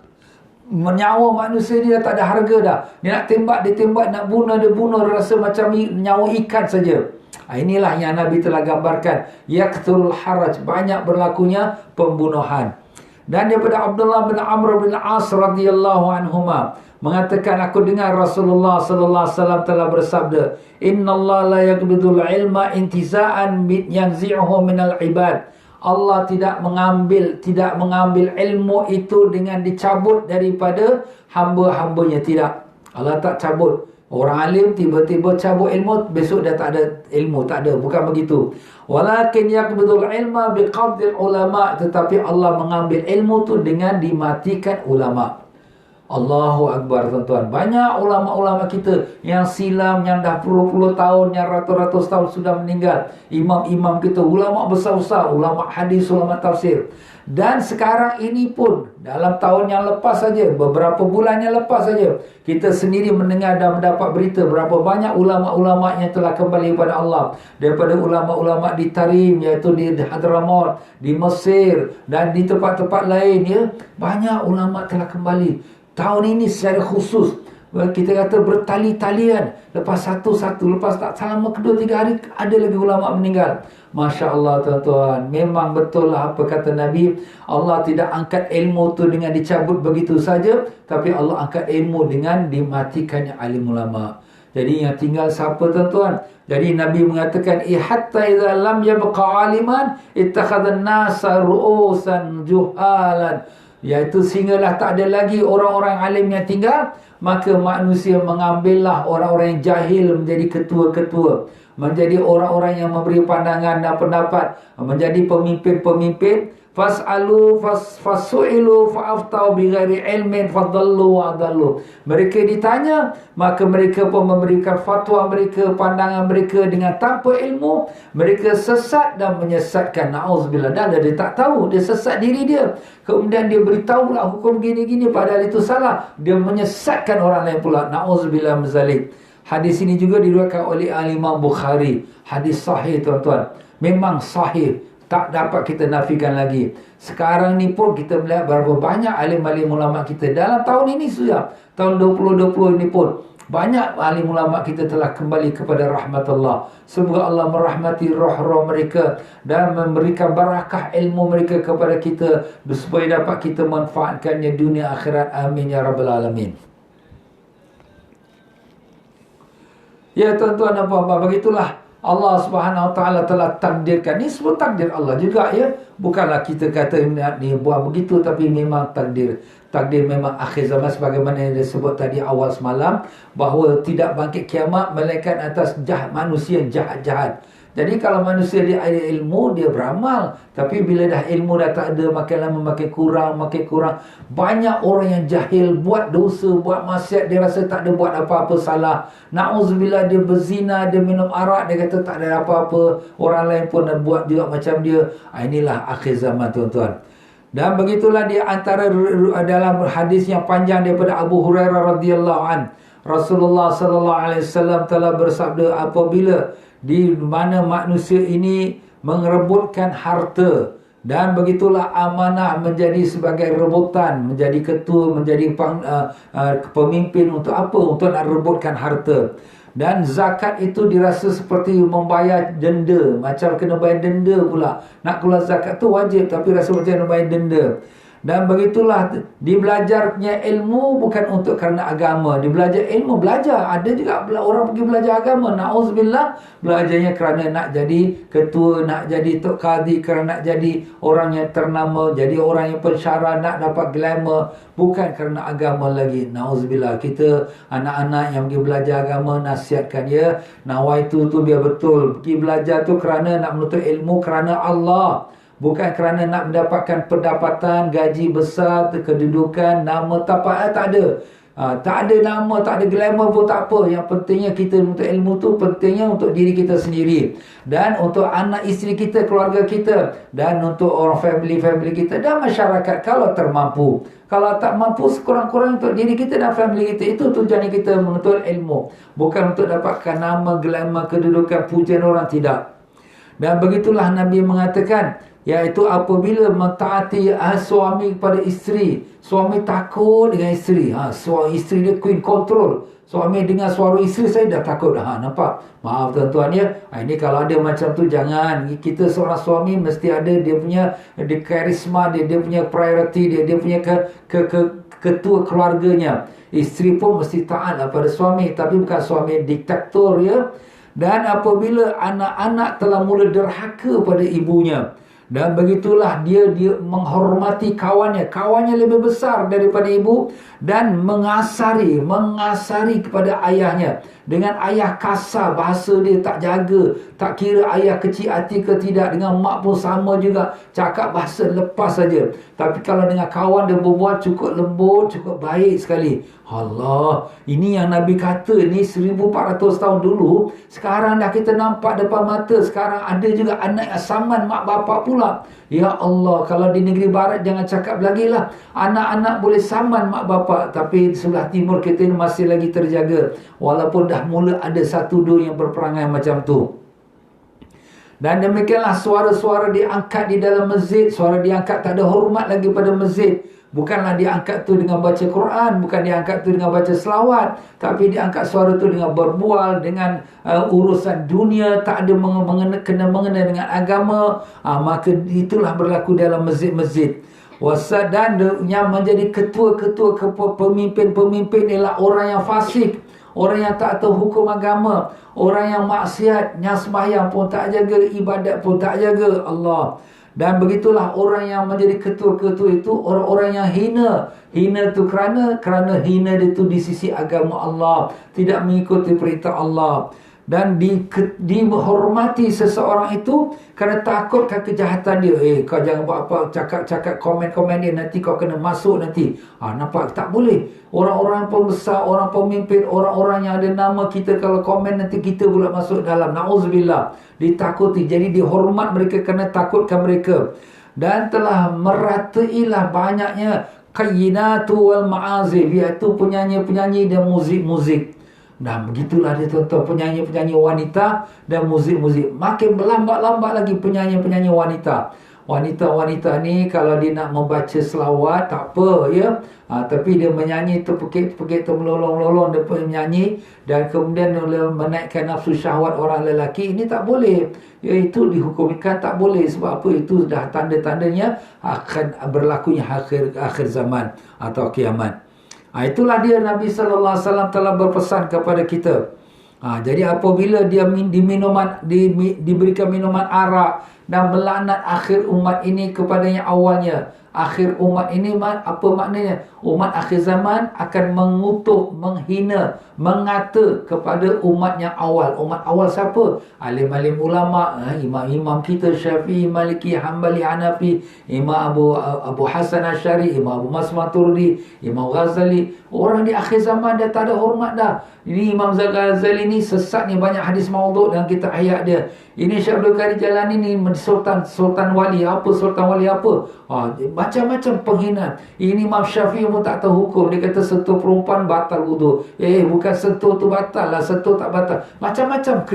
Nyawa manusia ni dah tak ada harga dah. Dia nak tembak, dia tembak, nak bunuh, dia bunuh, rasa macam nyawa ikan saja. Inilah yang Nabi telah gambarkan, yakthurul haraj, banyak berlakunya pembunuhan. Dan daripada Abdullah bin Amr bin As radhiyallahu anhuma mengatakan, aku dengar Rasulullah sallallahu alaihi wasallam telah bersabda, innallaha la yaqbidul ilma intiza'an yanzi'uhu minal ibad. Allah tidak mengambil ilmu itu dengan dicabut daripada hamba-hambanya, tidak. Allah tak cabut. Orang alim tiba-tiba cabut ilmu, besok dah tak ada ilmu, tak ada, bukan begitu. Walakin yaqbidul ilma biqabdil ulama, tetapi Allah mengambil ilmu tu dengan dimatikan ulama. Allahu Akbar tuan-tuan. Banyak ulama-ulama kita yang silam, yang dah puluh-puluh tahun, yang ratus-ratus tahun sudah meninggal. Imam-imam kita, ulama besar-besar, ulama hadis, ulama tafsir. Dan sekarang ini pun, dalam tahun yang lepas saja, beberapa bulan yang lepas saja, kita sendiri mendengar dan mendapat berita berapa banyak ulama-ulama yang telah kembali kepada Allah. Daripada ulama-ulama di Tarim, iaitu di Hadramaut, di Mesir, dan di tempat-tempat lain, ya, banyak ulama telah kembali. Tahun ini secara khusus, kita kata bertali-talian, lepas satu, lepas tak selama kedua, 3 hari, ada lagi ulama meninggal. Masya Allah tuan-tuan, memang betul lah apa kata Nabi, Allah tidak angkat ilmu tu dengan dicabut begitu saja, tapi Allah angkat ilmu dengan dimatikannya alim ulama. Jadi yang tinggal siapa tuan-tuan? Jadi Nabi mengatakan, hatta idza lam yabqa aliman ittakhadhan nasa ru'usan juhalan, iaitu sehinggalah tak ada lagi orang-orang alim yang tinggal, maka manusia mengambillah orang-orang yang jahil menjadi ketua-ketua, menjadi orang-orang yang memberi pandangan dan pendapat, menjadi pemimpin-pemimpin. Fasu'ilu fa'aftau bighairi ilmin fadallu wa'adallu. Mereka ditanya, maka mereka pun memberikan fatwa mereka, pandangan mereka dengan tanpa ilmu. Mereka sesat dan menyesatkan. Na'udzubillah. Dan dia tak tahu, dia sesat diri dia. Kemudian dia beritahu pula hukum gini-gini, padahal itu salah. Dia menyesatkan orang lain pula. Na'udzubillah menzalik. Hadis ini juga diriwayatkan oleh Imam Bukhari. Hadis sahih tuan-tuan. Memang sahih. Tak dapat kita nafikan lagi. Sekarang ni pun kita melihat berapa banyak alim-alim ulama kita dalam tahun ini sudah, tahun 2020 ini pun banyak alim ulama kita telah kembali kepada rahmat Allah. Semoga Allah merahmati roh-roh mereka dan memberikan barakah ilmu mereka kepada kita supaya dapat kita manfaatkannya dunia akhirat. Amin ya rabbal alamin. Ya tuan-tuan dan puan-puan, begitulah Allah Subhanahu Wa Taala telah takdirkan. Ini semua takdir Allah juga ya. Bukanlah kita kata ni buat begitu, tapi memang takdir. Takdir memang akhir zaman sebagaimana yang disebut tadi awal semalam, bahawa tidak bangkit kiamat melainkan atas manusia yang jahat-jahat. Jadi kalau manusia dia ada ilmu, dia beramal. Tapi bila dah ilmu dah tak ada, makin lama makin kurang. Banyak orang yang jahil, buat dosa, buat maksiat, dia rasa tak ada buat apa-apa salah. Na'udzubillah, dia berzina, dia minum arak, dia kata tak ada apa-apa. Orang lain pun dah buat juga macam dia. Inilah akhir zaman tuan-tuan. Dan begitulah di antara dalam hadis yang panjang daripada Abu Hurairah radhiyallahu an, Rasulullah sallallahu alaihi wasallam telah bersabda, apabila di mana manusia ini mengerebutkan harta, dan begitulah amanah menjadi sebagai rebutan, menjadi ketua, menjadi pemimpin untuk apa? Untuk nak rebutkan harta. Dan zakat itu dirasa seperti membayar denda, macam kena bayar denda pula. Nak keluar zakat tu wajib, tapi rasa macam kena bayar denda. Dan begitulah dibelajarnya ilmu bukan untuk kerana agama. Dibelajar ilmu, belajar. Ada juga orang pergi belajar agama, na'udzubillah, belajarnya kerana nak jadi ketua, nak jadi tok qadi, kerana nak jadi orang yang ternama, jadi orang yang pensyarah, nak dapat glamour. Bukan kerana agama lagi. Na'udzubillah. Kita anak-anak yang pergi belajar agama, nasihatkan ya, nawaitu tu biar betul. Pergi belajar tu kerana nak menuntut ilmu kerana Allah, bukan kerana nak mendapatkan pendapatan, gaji besar, kedudukan, nama tapak. Tak ada. Tak ada nama, tak ada glamour pun tak apa. Yang pentingnya kita untuk ilmu tu pentingnya untuk diri kita sendiri, dan untuk anak isteri kita, keluarga kita, dan untuk orang family kita dan masyarakat kalau termampu. Kalau tak mampu, sekurang-kurang untuk diri kita dan family kita. Itu tujuan kita menuntut ilmu. Bukan untuk dapatkan nama, glamour, kedudukan, pujian orang, tidak. Dan begitulah Nabi mengatakan, iaitu apabila mentaati suami kepada isteri, suami takut dengan isteri, suami isteri dia queen control, suami dengar suara isteri, saya dah takut. Nampak? Maaf tuan-tuan ya. Ini kalau ada macam tu, jangan. Kita seorang suami mesti ada dia punya karisma dia punya priority dia punya ketua keluarganya. Isteri pun mesti taat pada suami, tapi bukan suami diktator ya. Dan apabila anak-anak telah mula derhaka pada ibunya, dan begitulah dia menghormati kawannya lebih besar daripada ibu, dan mengasari kepada ayahnya dengan ayah kasar, bahasa dia tak jaga, tak kira ayah kecil hati ke tidak. Dengan mak pun sama juga, cakap bahasa lepas saja. Tapi kalau dengan kawan dia berbual cukup lembut, cukup baik sekali. Allah, ini yang Nabi kata ni 1400 tahun dulu. Sekarang dah kita nampak depan mata. Sekarang ada juga anak yang saman mak bapak pula. Ya Allah, kalau di negeri barat jangan cakap lagi lah. Anak-anak boleh saman mak bapak, tapi di sebelah timur kita ini masih lagi terjaga. Walaupun dah mula ada satu dua yang berperangai macam tu. Dan demikianlah suara-suara diangkat di dalam masjid. Suara diangkat, tak ada hormat lagi pada masjid. Bukanlah diangkat tu dengan baca Quran, bukan diangkat tu dengan baca selawat, tapi diangkat suara tu dengan berbual, dengan urusan dunia, tak ada mengena dengan agama. Maka itulah berlaku dalam masjid-masjid. Dan yang menjadi ketua-ketua pemimpin-pemimpin ialah orang yang fasik, orang yang tak tahu hukum agama, orang yang maksiat, yang sembahyang pun tak jaga, ibadat pun tak jaga. Allah. Dan begitulah orang yang menjadi ketua-ketua itu orang-orang yang hina. Hina tu kerana hina dia tu di sisi agama Allah, tidak mengikuti perintah Allah. Dan dihormati seseorang itu kerana takutkan kejahatan dia. Kau jangan buat apa, cakap-cakap komen-komen dia, nanti kau kena masuk nanti. Nampak? Tak boleh. Orang-orang pembesar, orang pemimpin, orang-orang yang ada nama kita, kalau komen nanti kita pula masuk dalam. Na'udzubillah. Ditakuti. Jadi dihormat mereka kerana takutkan mereka. Dan telah meratailah banyaknya qayyinatu wal ma'azif, iaitu penyanyi-penyanyi dan muzik-muzik. Nah, begitulah dia tuan-tuan, penyanyi-penyanyi wanita dan muzik-muzik. Makin berlambat-lambat lagi penyanyi-penyanyi wanita. Wanita-wanita ni kalau dia nak membaca selawat tak apa ya. Tapi dia menyanyi terpekik-pekik termelolong-melolong dia menyanyi dan kemudian menaikkan nafsu syahwat orang lelaki, ini tak boleh. Iaitu dihukumkan tak boleh. Sebab apa? Itu dah tanda-tandanya akan berlakunya akhir zaman atau kiamat. Itulah dia Nabi sallallahu alaihi wasallam telah berpesan kepada kita. Jadi apabila dia diberikan minuman arak dan melaknat akhir umat ini kepadanya awalnya. Akhir umat ini apa maknanya? Umat akhir zaman akan mengutuk, menghina, mengata kepada umat yang awal. Umat awal siapa? Alim-alim ulama, imam-imam kita Syafi'i, Maliki, Hanbali, Hanafi, Imam Abu Hasan Asy'ari, Imam Abu Mas Maturidi, Imam Ghazali. Orang di akhir zaman dah tak ada hormat dah. Ini Imam Ghazali ni sesat ni, banyak hadis maudhu' dalam kitab Ihya dia. Ini Syekh Abdul Qadir Jalani ni sultan wali apa, sultan wali apa. Macam-macam penghinaan. Ini Imam Syafi'i pun tak tahu hukum. Dia kata sentuh perempuan batal wudu. Bukan sentuh tu batal lah, sentuh tak batal. Macam-macam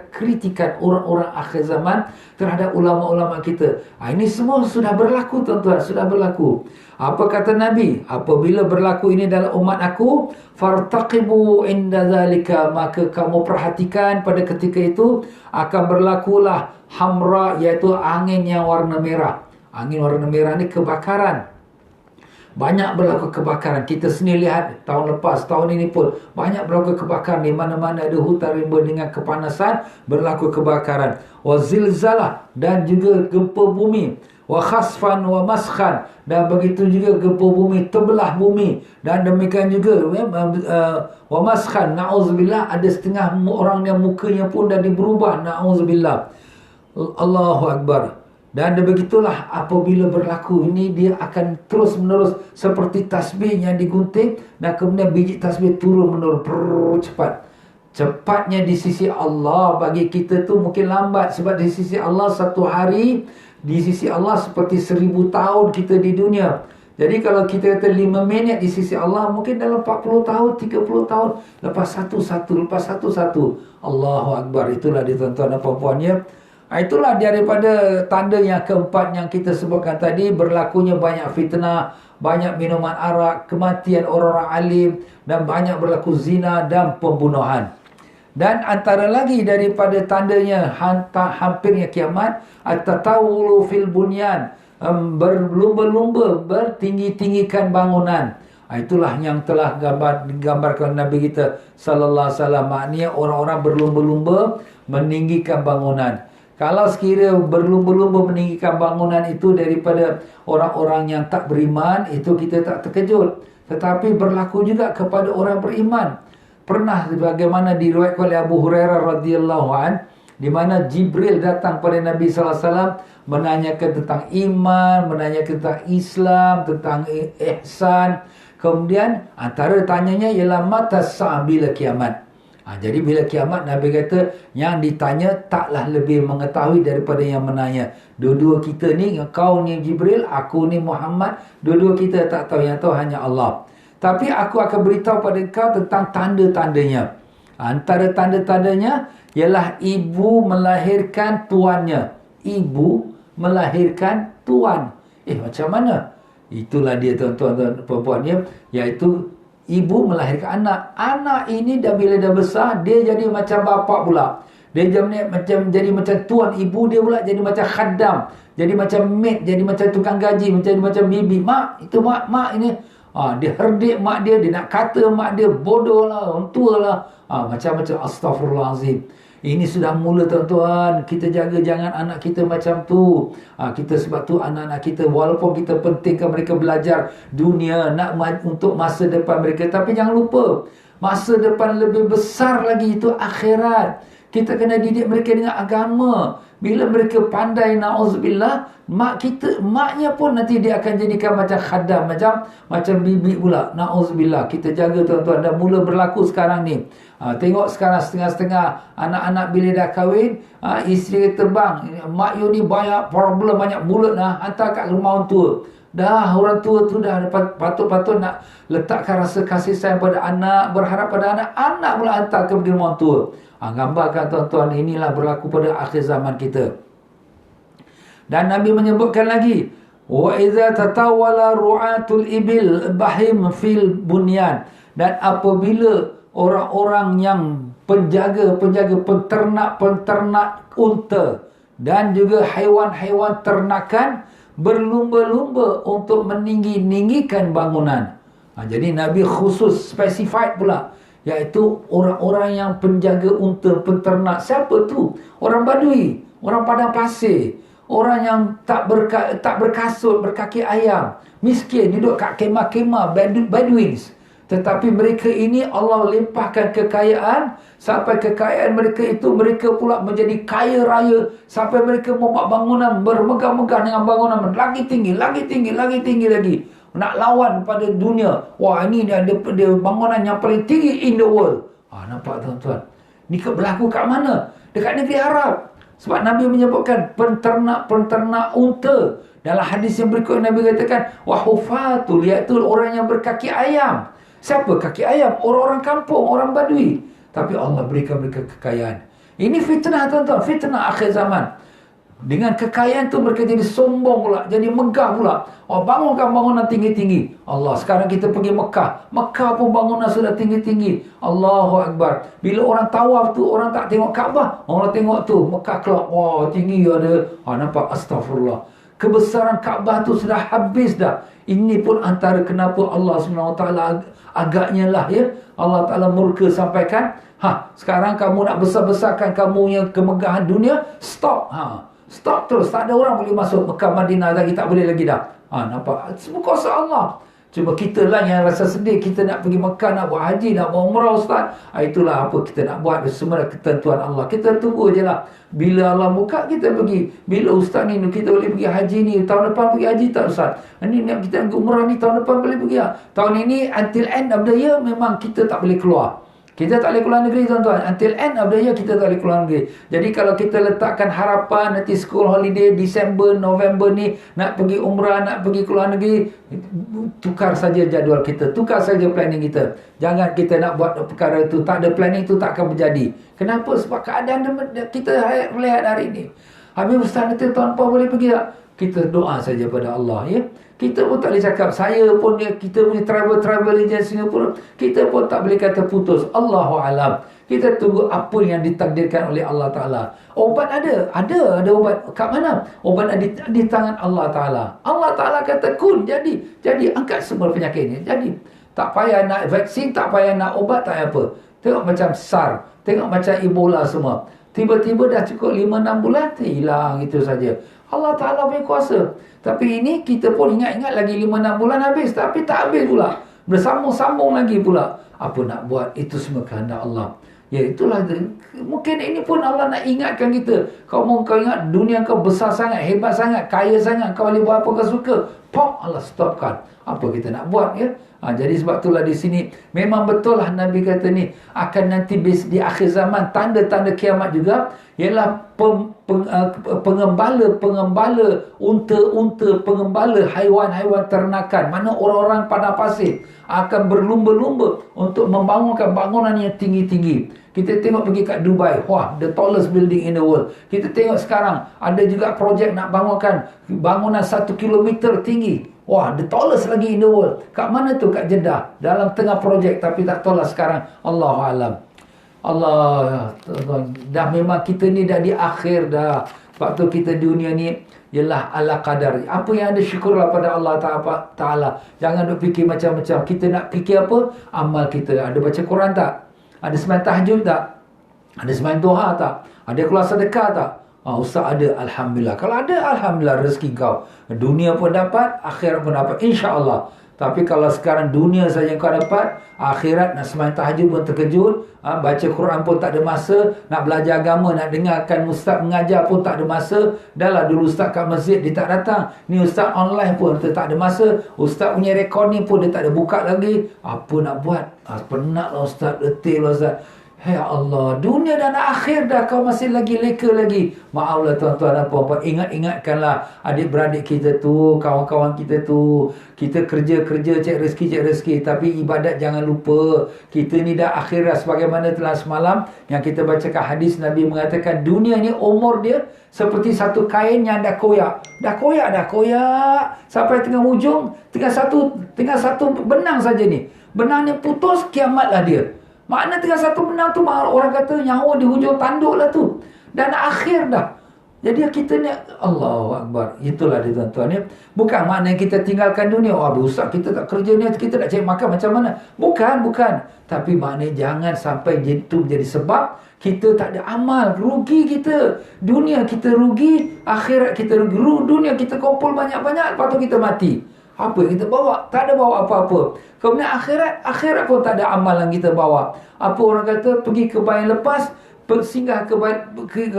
kritikan orang-orang akhir zaman terhadap ulama-ulama kita. Ini semua sudah berlaku tuan-tuan, sudah berlaku. Apa kata Nabi? Apabila berlaku ini dalam umat aku, fartaqibu inda zalika, maka kamu perhatikan pada ketika itu akan berlakulah hamra, iaitu angin yang warna merah. Angin warna merah ni kebakaran. Banyak berlaku kebakaran. Kita sendiri lihat tahun lepas, tahun ini pun banyak berlaku kebakaran. Di mana-mana ada hutan rimba dengan kepanasan, berlaku kebakaran. Wa zilzalah, dan juga gempa bumi. Wa khasfan wa maskhan, dan begitu juga gempa bumi, terbelah bumi. Dan demikian juga wa maskhan, na'udzubillah, ada setengah orang yang mukanya pun dah berubah, na'udzubillah. Allahu Akbar. Dan begitulah apabila berlaku ini, dia akan terus menerus seperti tasbih yang digunting, dan kemudian biji tasbih turun menurun cepat. Cepatnya di sisi Allah bagi kita tu mungkin lambat, sebab di sisi Allah satu hari, di sisi Allah seperti 1000 tahun kita di dunia. Jadi kalau kita kata 5 minit di sisi Allah, mungkin dalam 40 tahun, 30 tahun, lepas satu-satu. Allahu Akbar. Itulah dia tuan-tuan dan puan-puannya. Itulah daripada tanda yang keempat yang kita sebutkan tadi, berlakunya banyak fitnah, banyak minuman arak, kematian orang-orang alim, dan banyak berlaku zina dan pembunuhan. Dan antara lagi daripada tandanya hampirnya kiamat, at-tatawulu fil bunyan, berlumba-lumba, bertinggi-tinggikan bangunan. Itulah yang telah digambarkan Nabi kita sallallahu alaihi wasallam. Maknanya orang-orang berlumba-lumba meninggikan bangunan. Kalau sekiranya berlumba-lumba meninggikan bangunan itu daripada orang-orang yang tak beriman, itu kita tak terkejut. Tetapi berlaku juga kepada orang beriman. Pernah bagaimana diriwayatkan oleh Abu Hurairah radhiyallahu an, di mana Jibril datang pada Nabi sallallahu alaihi wasallam menanyakan tentang iman, menanyakan tentang Islam, tentang ihsan. Kemudian antara tanyanya ialah mata sa'ah, bila kiamat. Jadi bila kiamat, Nabi kata yang ditanya taklah lebih mengetahui daripada yang menanya. Dua-dua kita ni, kau ni Jibril, aku ni Muhammad, dua-dua kita tak tahu, yang tahu hanya Allah. Tapi aku akan beritahu pada kau tentang tanda-tandanya. Antara tanda-tandanya ialah ibu melahirkan tuannya. Ibu melahirkan tuan. Macam mana? Itulah dia tuan-tuan dan puan-puannya, iaitu ibu melahirkan anak. Anak ini dah bila dah besar, dia jadi macam bapak pula. Dia jadi macam tuan. Ibu dia pula jadi macam khaddam, jadi macam maid, jadi macam tukang gaji, jadi macam bibi. Mak, itu mak ini. Dia herdik mak dia, dia nak kata mak dia bodoh lah, orang tua lah. Macam-macam. Astaghfirullahalazim. Ini sudah mula tuan-tuan. Kita jaga jangan anak kita macam tu. Kita sebab tu anak-anak kita, walaupun kita pentingkan mereka belajar dunia, nak untuk masa depan mereka, tapi jangan lupa masa depan lebih besar lagi, itu akhirat. Kita kena didik mereka dengan agama. Bila mereka pandai, na'udzubillah, maknya pun nanti dia akan jadikan macam khaddam, macam bibi pula. Na'udzubillah. Kita jaga tuan-tuan. Dah mula berlaku sekarang ni. Tengok sekarang setengah-setengah anak-anak bila dah kahwin, isteri kata, bang, mak you ni banyak problem, banyak mulut, hantar kat rumah orang tua. Dah orang tua tu dah patut-patut nak letakkan rasa kasih sayang pada anak, berharap pada anak, anak pula hantar ke orang tua. Gambarkan tuan-tuan, inilah berlaku pada akhir zaman kita. Dan Nabi menyebutkan lagi, wa idza tatawala ru'atul ibil bahim fil bunyan, dan apabila orang-orang yang penjaga penternak unta dan juga haiwan-haiwan ternakan berlumba-lumba untuk meninggikan bangunan. Jadi Nabi khusus specified pula, iaitu orang-orang yang penjaga unta, penternak. Siapa tu? Orang Badui, orang padang pasir, orang yang tak berkasut, berkaki ayam, miskin, duduk kat kemah-kemah, Bedouins. Tetapi mereka ini Allah limpahkan kekayaan, sampai kekayaan mereka itu mereka pula menjadi kaya raya, sampai mereka membuat bangunan bermegah-megah dengan bangunan lagi tinggi lagi. Nak lawan pada dunia. Wah, ini dia bangunan yang paling tinggi in the world. Nampak tuan-tuan? Ni berlaku kat mana? Dekat negeri Arab. Sebab Nabi menyebutkan penternak unta. Dalam hadis yang berikut Nabi katakan, wahufatul, iaitu orang yang berkaki ayam. Siapa kaki ayam? Orang-orang kampung, orang Badui. Tapi Allah berikan mereka kekayaan. Ini fitnah tuan-tuan, fitnah akhir zaman. Dengan kekayaan tu mereka jadi sombong pula, jadi megah pula. Bangunkan bangunan tinggi-tinggi. Allah, sekarang kita pergi Mekah. Mekah pun bangunan sudah tinggi-tinggi. Allahu Akbar. Bila orang tawaf tu, orang tak tengok Kaabah. Orang tengok tu, Mekah kelak. Wah, tinggi ada. Nampak, astagfirullah. Kebesaran Kaabah tu sudah habis dah. Ini pun antara kenapa Allah SWT agaknya lah ya, Allah Ta'ala murka sampaikan, sekarang kamu nak besar-besarkan kamu yang kemegahan dunia, stop. Stop terus. Tak ada orang boleh masuk Mekah Madinah lagi, tak boleh lagi dah. Nampak? Semua kuasa Allah. Cuma kita lah yang rasa sedih. Kita nak pergi Mekah, nak buat haji, nak buat umrah, Ustaz. Itulah apa kita nak buat. Semua ketentuan Allah. Kita tunggu je lah. Bila Allah buka, kita pergi. Bila Ustaz ni, kita boleh pergi haji ni. Tahun depan pergi haji tak, Ustaz? Ini kita pergi umrah ni, tahun depan boleh pergi tak? Tahun ini, until end of the year, memang kita tak boleh keluar. Kita tak boleh keluar negeri tuan-tuan. Until end of the year kita tak boleh keluar negeri. Jadi kalau kita letakkan harapan nanti school holiday Disember, November ni nak pergi umrah, nak pergi keluar negeri, tukar saja jadual kita, tukar saja planning kita. Jangan kita nak buat perkara itu, tak ada planning itu tak akan berjadi. Kenapa? Sebab keadaan kita lihat hari ini. Habis Ustaz nanti tahun depan boleh pergi tak? Kita doa saja pada Allah ya. Kita pun tak boleh cakap, saya pun kita punya travel agent Singapura, kita pun tak boleh kata putus. Allahu alam. Kita tunggu apa yang ditakdirkan oleh Allah Ta'ala. Obat ada obat. Kat mana? Obat ada di tangan Allah Ta'ala. Allah Ta'ala kata kun, jadi angkat semua penyakit ni. Jadi tak payah nak vaksin, tak payah nak obat, tak payah apa. Tengok macam SARS, tengok macam Ebola semua. Tiba-tiba dah cukup 5-6 bulan, hilang itu saja. Allah Ta'ala punya kuasa. Tapi ini kita pun ingat-ingat lagi 5-6 bulan habis. Tapi tak habis pula. Bersambung-sambung lagi pula. Apa nak buat? Itu semua kehendak Allah. Ya itulah. Mungkin ini pun Allah nak ingatkan kita. Kau ingat dunia kau besar sangat, hebat sangat, kaya sangat. Kau boleh buat apa kau suka. Pop, Allah stopkan. Apa kita nak buat ya? Jadi sebab itulah di sini memang betul lah Nabi kata ni akan nanti di akhir zaman tanda-tanda kiamat juga ialah pengembala unta-unta, pengembala haiwan-haiwan ternakan, mana orang-orang padang pasir akan berlumba-lumba untuk membangunkan bangunan yang tinggi-tinggi. Kita tengok pergi kat Dubai, wah, the tallest building in the world. Kita tengok sekarang ada juga projek nak bangunkan bangunan 1 kilometer tinggi. Wah, the tallest lagi in the world. Kat mana tu? Kat Jeddah. Dalam tengah projek tapi tak tahu lah sekarang. Allahu alam. Allah, dah memang kita ni dah di akhir dah. Sebab tu kita dunia ni ialah ala qadar. Apa yang ada syukurlah pada Allah Ta'ala. Jangan duk fikir macam-macam. Kita nak fikir apa? Amal kita. Ada baca Quran tak? Ada sembahyang tahajud tak? Ada sembahyang duha tak? Ada keluar sedekah tak? Ustaz ada, Alhamdulillah. Kalau ada, Alhamdulillah rezeki kau. Dunia pun dapat, akhirat pun dapat. InsyaAllah. Tapi kalau sekarang dunia saja kau dapat, akhirat nak sembahyang tahajud pun terkejut, baca Quran pun tak ada masa, nak belajar agama, nak dengarkan ustaz mengajar pun tak ada masa. Dahlah dulu ustaz kat masjid dia tak datang, ni ustaz online pun dia tak ada masa, ustaz punya recording pun dia tak ada buka lagi. Apa nak buat? Penatlah ustaz, letih lah ustaz. Ya Allah, dunia dan akhir dah kau masih lagi leka lagi. Maaflah tuan-tuan dan puan-puan, ingatkanlah adik-beradik kita tu, kawan-kawan kita tu. Kita kerja-kerja cek rezeki, tapi ibadat jangan lupa. Kita ni dah akhirat, sebagaimana telah semalam yang kita bacakan hadis, Nabi mengatakan dunia ni umur dia seperti satu kain yang dah koyak. Dah koyak. Sampai tengah ujung, tinggal satu benang saja ni. Benang ni putus, kiamatlah dia. Makna tinggal satu benang tu, orang kata nyawa di hujung tanduk lah tu. Dan akhir dah. Jadi kita ni, Allahu Akbar. Itulah dia tuan-tuan ya. Bukan makna kita tinggalkan dunia. Ustaz kita tak kerja ni, kita nak cari makan macam mana. Bukan. Tapi maknanya jangan sampai itu menjadi sebab kita tak ada amal. Rugi kita. Dunia kita rugi, akhirat kita rugi. Dunia kita kumpul banyak-banyak, lepas tu kita mati. Apa yang kita bawa? Tak ada bawa apa-apa. Kemudian akhirat pun tak ada amal yang kita bawa. Apa orang kata, pergi ke bayang lepas, singgah ke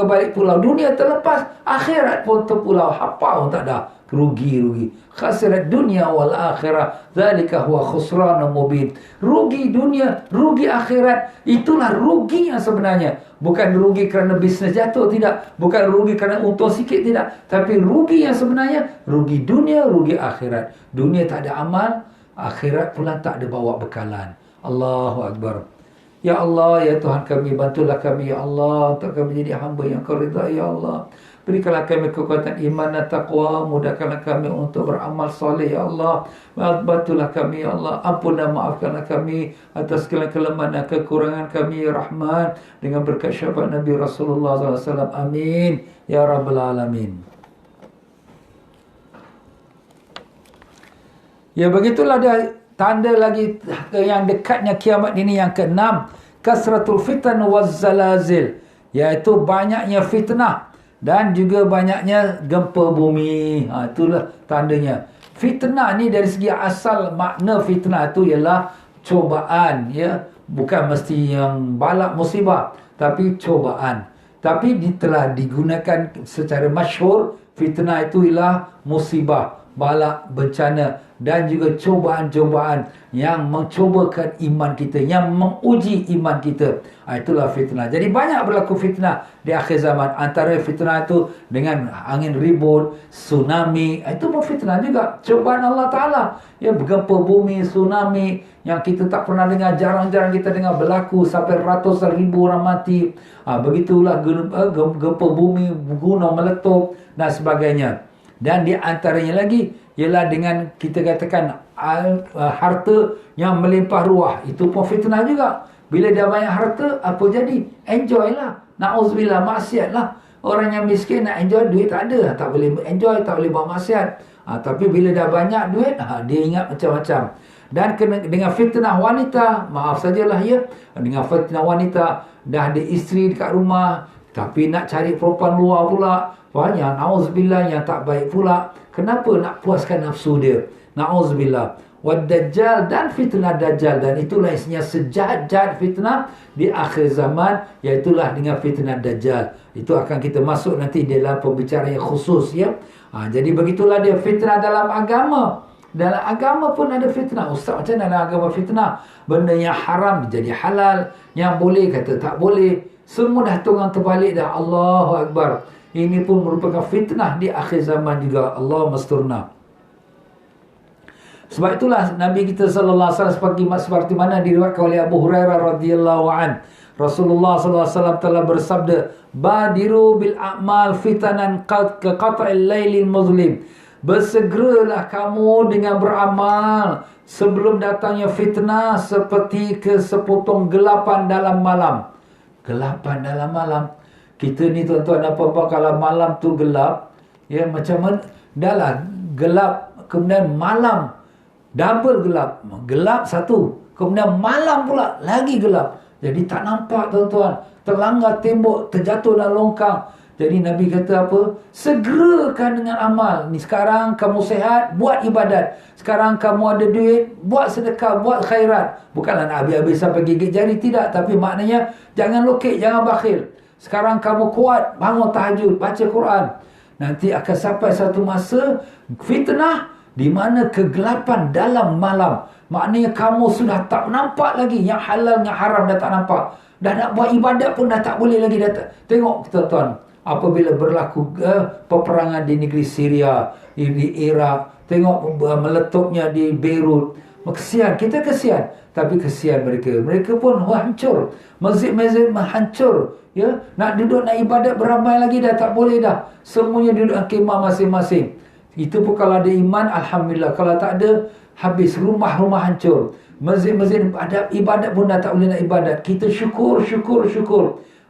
balik pulau. Dunia terlepas, akhirat pun terpulau. Apa pun tak ada. Rugi. Khasirat dunia wal akhirah. Zalika huwa khusranun mubin. Rugi dunia, rugi akhirat. Itulah rugi yang sebenarnya. Bukan rugi kerana bisnes jatuh, tidak. Bukan rugi kerana untung sikit, tidak. Tapi rugi yang sebenarnya, rugi dunia, rugi akhirat. Dunia tak ada amal, akhirat pula tak ada bawa bekalan. Allahu Akbar. Ya Allah, ya Tuhan kami, bantulah kami, ya Allah, untuk kami jadi hamba yang Kau ridha, ya Allah. Berikanlah kami kekuatan iman dan taqwa. Mudahkanlah kami untuk beramal soleh, ya Allah. Bantulah kami, ya Allah. Ampun dan maafkanlah kami atas segala kelemahan dan kekurangan kami, ya Rahman. Dengan berkat syafaat Nabi Rasulullah SAW. Amin. Ya Rabbal Alamin. Ya, begitulah dia tanda lagi yang dekatnya kiamat ini yang ke-6. Kasratul fitan waz zalazil. Iaitu banyaknya fitnah. Dan juga banyaknya gempa bumi. Itulah tandanya. Fitnah ni dari segi asal makna fitnah itu ialah cobaan. Ya, bukan mesti yang balak musibah, tapi cobaan. Tapi telah digunakan secara masyhur. Fitnah itu ialah musibah, balak, bencana dan juga cobaan-cobaan yang mencobakan iman kita, yang menguji iman kita. Itulah fitnah. Jadi banyak berlaku fitnah di akhir zaman. Antara fitnah itu dengan angin ribut, tsunami. Itu pun fitnah juga. Cobaan Allah Ta'ala. Ya, gempa bumi, tsunami yang kita tak pernah dengar. Jarang-jarang kita dengar berlaku. Sampai ratusan ribu orang mati. Begitulah gempa bumi, gunung meletup dan sebagainya. Dan di antaranya lagi ialah dengan kita katakan harta yang melimpah ruah. Itu pun fitnah juga. Bila dah banyak harta, apa jadi? Enjoy lah. Na'udzubillah, maksiat lah. Orang yang miskin nak enjoy, duit tak ada. Tak boleh enjoy, tak boleh buat maksiat. Tapi bila dah banyak duit, dia ingat macam-macam. Dan dengan fitnah wanita, maaf sajalah ya, dengan fitnah wanita, dah ada isteri dekat rumah, tapi nak cari perempuan luar pula. Banyak, na'udzubillah, yang tak baik pula. Kenapa? Nak puaskan nafsu dia. Na'udzubillah. Wad-dajjal dan fitnah dajjal. Dan itulah isinya sejahat-jahat fitnah di akhir zaman. Iaitulah dengan fitnah dajjal. Itu akan kita masuk nanti dalam pembicaraan yang khusus ya. Jadi begitulah dia fitnah dalam agama. Dalam agama pun ada fitnah. Ustaz, macam mana dalam agama fitnah? Benda yang haram jadi halal. Yang boleh kata tak boleh. Semua dah tunggang terbalik dah. Allahu Akbar. Ini pun merupakan fitnah di akhir zaman juga. Allah masturna. Sebab itulah Nabi kita sallallahu alaihi wasallam seperti mana diriwayatkan oleh Abu Hurairah radhiyallahu an. Rasulullah sallallahu alaihi wasallam telah bersabda, "Badiru bil a'mal fitanan ka qat'il lailil muzlim." Bersegeralah kamu dengan beramal sebelum datangnya fitnah seperti sepotong gelapan dalam malam. Gelapan dalam malam. Kita ni tuan-tuan dan puan-puan, kalau malam tu gelap, ya macam mana? Dahlah gelap, kemudian malam double gelap. Gelap satu, kemudian malam pula lagi gelap. Jadi tak nampak tuan-tuan. Terlanggar tembok, terjatuh dalam longkang. Jadi Nabi kata apa? Segerakan dengan amal. Ni sekarang kamu sehat, buat ibadat. Sekarang kamu ada duit, buat sedekah, buat khairat. Bukanlah nak habis-habis sampai gigit jari, tidak. Tapi maknanya jangan lokek, jangan bakhil. Sekarang kamu kuat, bangun tahajud, baca Quran. Nanti akan sampai satu masa fitnah di mana kegelapan dalam malam. Maknanya kamu sudah tak nampak lagi yang halal yang haram, dah tak nampak. Dah nak buat ibadat pun dah tak boleh lagi. Tengok tuan-tuan, apabila berlaku peperangan di negeri Syria, di Iraq, tengok meletupnya di Beirut. Kesian, kita kesian. Tapi kesian mereka. Mereka pun hancur. Masjid-masjid hancur. Ya, nak duduk, nak ibadat beramai lagi dah tak boleh dah. Semuanya duduk kemah masing-masing. Itu pun kalau ada iman, alhamdulillah. Kalau tak ada, habis. Rumah-rumah hancur. Masjid-masjid ibadat pun dah tak boleh nak ibadat. Kita syukur.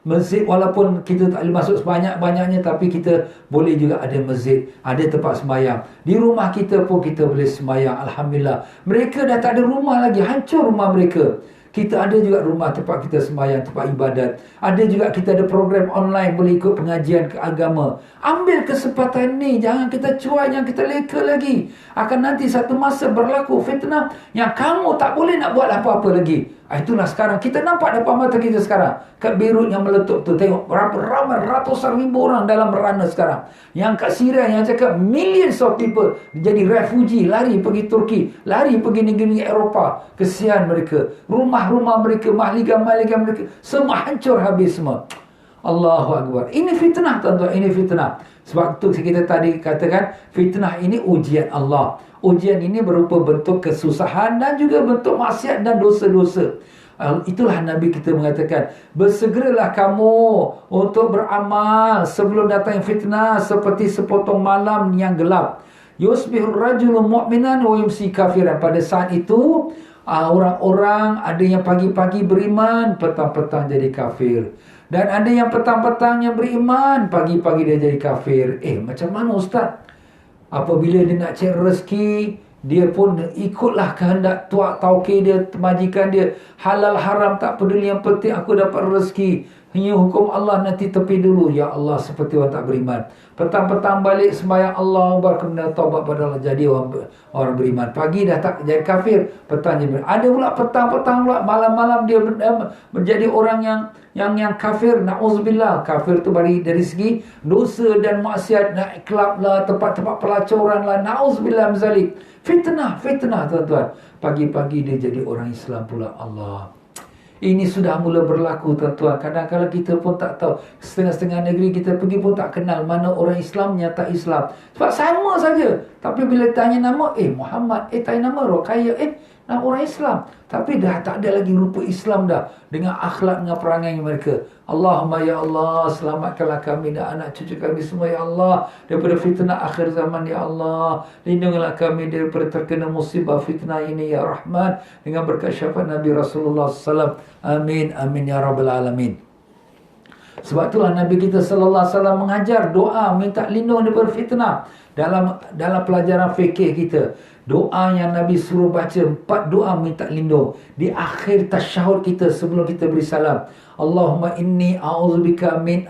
Masjid walaupun kita tak boleh masuk sebanyak-banyaknya, tapi kita boleh juga ada masjid, ada tempat semayang. Di rumah kita pun kita boleh semayang, alhamdulillah. Mereka dah tak ada rumah lagi, hancur rumah mereka. Kita ada juga rumah tempat kita semayang, tempat ibadat. Ada juga kita ada program online, boleh ikut pengajian ke agama. Ambil kesempatan ni, jangan kita cuai, jangan kita leka lagi. Akan nanti satu masa berlaku fitnah yang kamu tak boleh nak buat apa-apa lagi. Itulah sekarang kita nampak depan mata kita sekarang. Kat Beirut yang meletup tu, tengok ramai ratusan ribu orang dalam merana sekarang. Yang kat Syria yang cakap millions of people jadi refugee, lari pergi Turki, lari pergi negeri Eropah. Kesian mereka. Rumah-rumah mereka, mahligai-mahligai mereka semua hancur habis semua. Allahu Akbar. Ini fitnah tuan-tuan, ini fitnah. Sebab tu kita tadi katakan fitnah ini ujian Allah. Ujian ini berupa bentuk kesusahan dan juga bentuk maksiat dan dosa-dosa. Itulah Nabi kita mengatakan, bersegeralah kamu untuk beramal sebelum datang fitnah seperti sepotong malam yang gelap. Yusbihur rajulu mu'minan wa yumsi kafiran. Pada saat itu orang-orang ada yang pagi-pagi beriman, petang-petang jadi kafir. Dan ada yang petang-petangnya beriman, pagi-pagi dia jadi kafir. Macam mana Ustaz? Apabila dia nak cari rezeki, dia pun ikutlah kehendak tuak tauke dia, majikan dia. Halal haram tak peduli, yang penting aku dapat rezeki. Hanya hukum Allah nanti tepi dulu. Ya Allah, seperti orang tak beriman. Petang-petang balik sembahyang Allah, kemudian taubat pada Allah, jadi orang beriman. Pagi dah tak jadi kafir, petang jadi beriman. Ada pula petang-petang pula, malam-malam dia menjadi orang yang kafir. Na'udzubillah. Kafir tu dari segi dosa dan maksiat, naik kelab lah, tempat-tempat pelacuran lah. Na'udzubillah mizalik. Fitnah tuan-tuan. Pagi-pagi dia jadi orang Islam pula. Allah. Ini sudah mula berlaku tuan-tuan. Kadang-kadang kita pun tak tahu. Setengah-setengah negeri kita pergi pun tak kenal mana orang Islam, nyata Islam. Sebab sama saja. Tapi bila tanya nama, Muhammad, tanya nama Rokaya, nama orang Islam. Tapi dah tak ada lagi rupa Islam dah. Dengan akhlak, dengan perangai mereka. Allahumma ya Allah, selamatkanlah kami dan anak cucu kami semua ya Allah daripada fitnah akhir zaman ya Allah. Lindungilah kami daripada terkena musibah fitnah ini ya Rahman. Dengan berkat syafaat Nabi Rasulullah SAW. Amin, amin ya Rabbal Alamin. Sebab itulah Nabi kita sallallahu alaihi wasallam mengajar doa minta lindung daripada fitnah. Dalam pelajaran fikih kita, doa yang Nabi suruh baca 4 doa minta lindung di akhir tasyahud kita sebelum kita beri salam. Allahumma inni a'udzubika min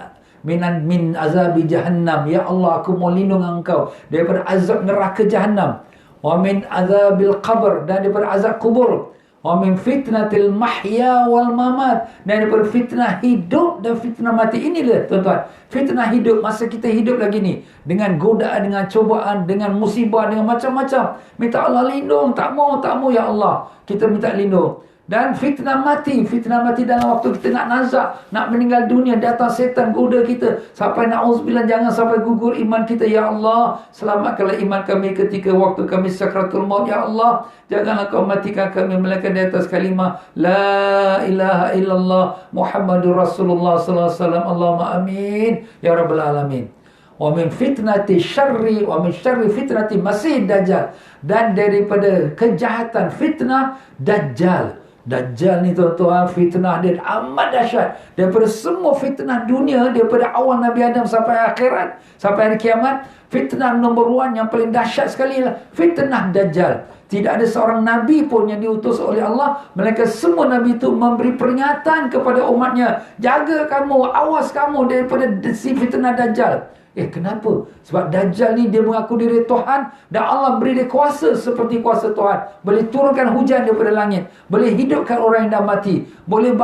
azabi jahannam. Ya Allah, aku mau lindung engkau daripada azab neraka jahannam. Wa min azabil qabr, dan daripada azab kubur. Wa min fitnatil mahya wal mamat, dan daripada fitnah hidup dan fitnah mati. Inilah tuan-tuan, fitnah hidup masa kita hidup lagi ni, dengan godaan, dengan cobaan, dengan musibah, dengan macam-macam. Minta Allah lindung, tak mau ya Allah, kita minta lindung. Dan fitnah mati dalam waktu kita nak nazak, nak meninggal dunia, datang setan goda kita sampai na'udzubillah, jangan sampai gugur iman kita ya Allah. Selamatkanlah iman kami ketika waktu kami sakratul maut ya Allah. Janganlah kau matikan kami melainkan di atas kalimah la ilaha illallah Muhammadur Rasulullah sallallahu alaihi wasallam. Allahumma amin ya rabbal alamin. Wa min fitnati syarri wa min syarri fitnati masih dajjal, dan daripada kejahatan fitnah dajjal. Dajjal ni tuan-tuan, fitnah dia amat dahsyat. Daripada semua fitnah dunia, daripada awal Nabi Adam sampai akhirat, sampai hari kiamat, fitnah nombor 1 yang paling dahsyat sekali lah fitnah Dajjal. Tidak ada seorang Nabi pun yang diutus oleh Allah, melainkan semua Nabi itu memberi peringatan kepada umatnya. Jaga kamu, awas kamu daripada si fitnah Dajjal. Kenapa? Sebab Dajjal ni dia mengaku diri Tuhan, dan Allah beri dia kuasa seperti kuasa Tuhan. Boleh turunkan hujan daripada langit, boleh hidupkan orang yang dah mati, boleh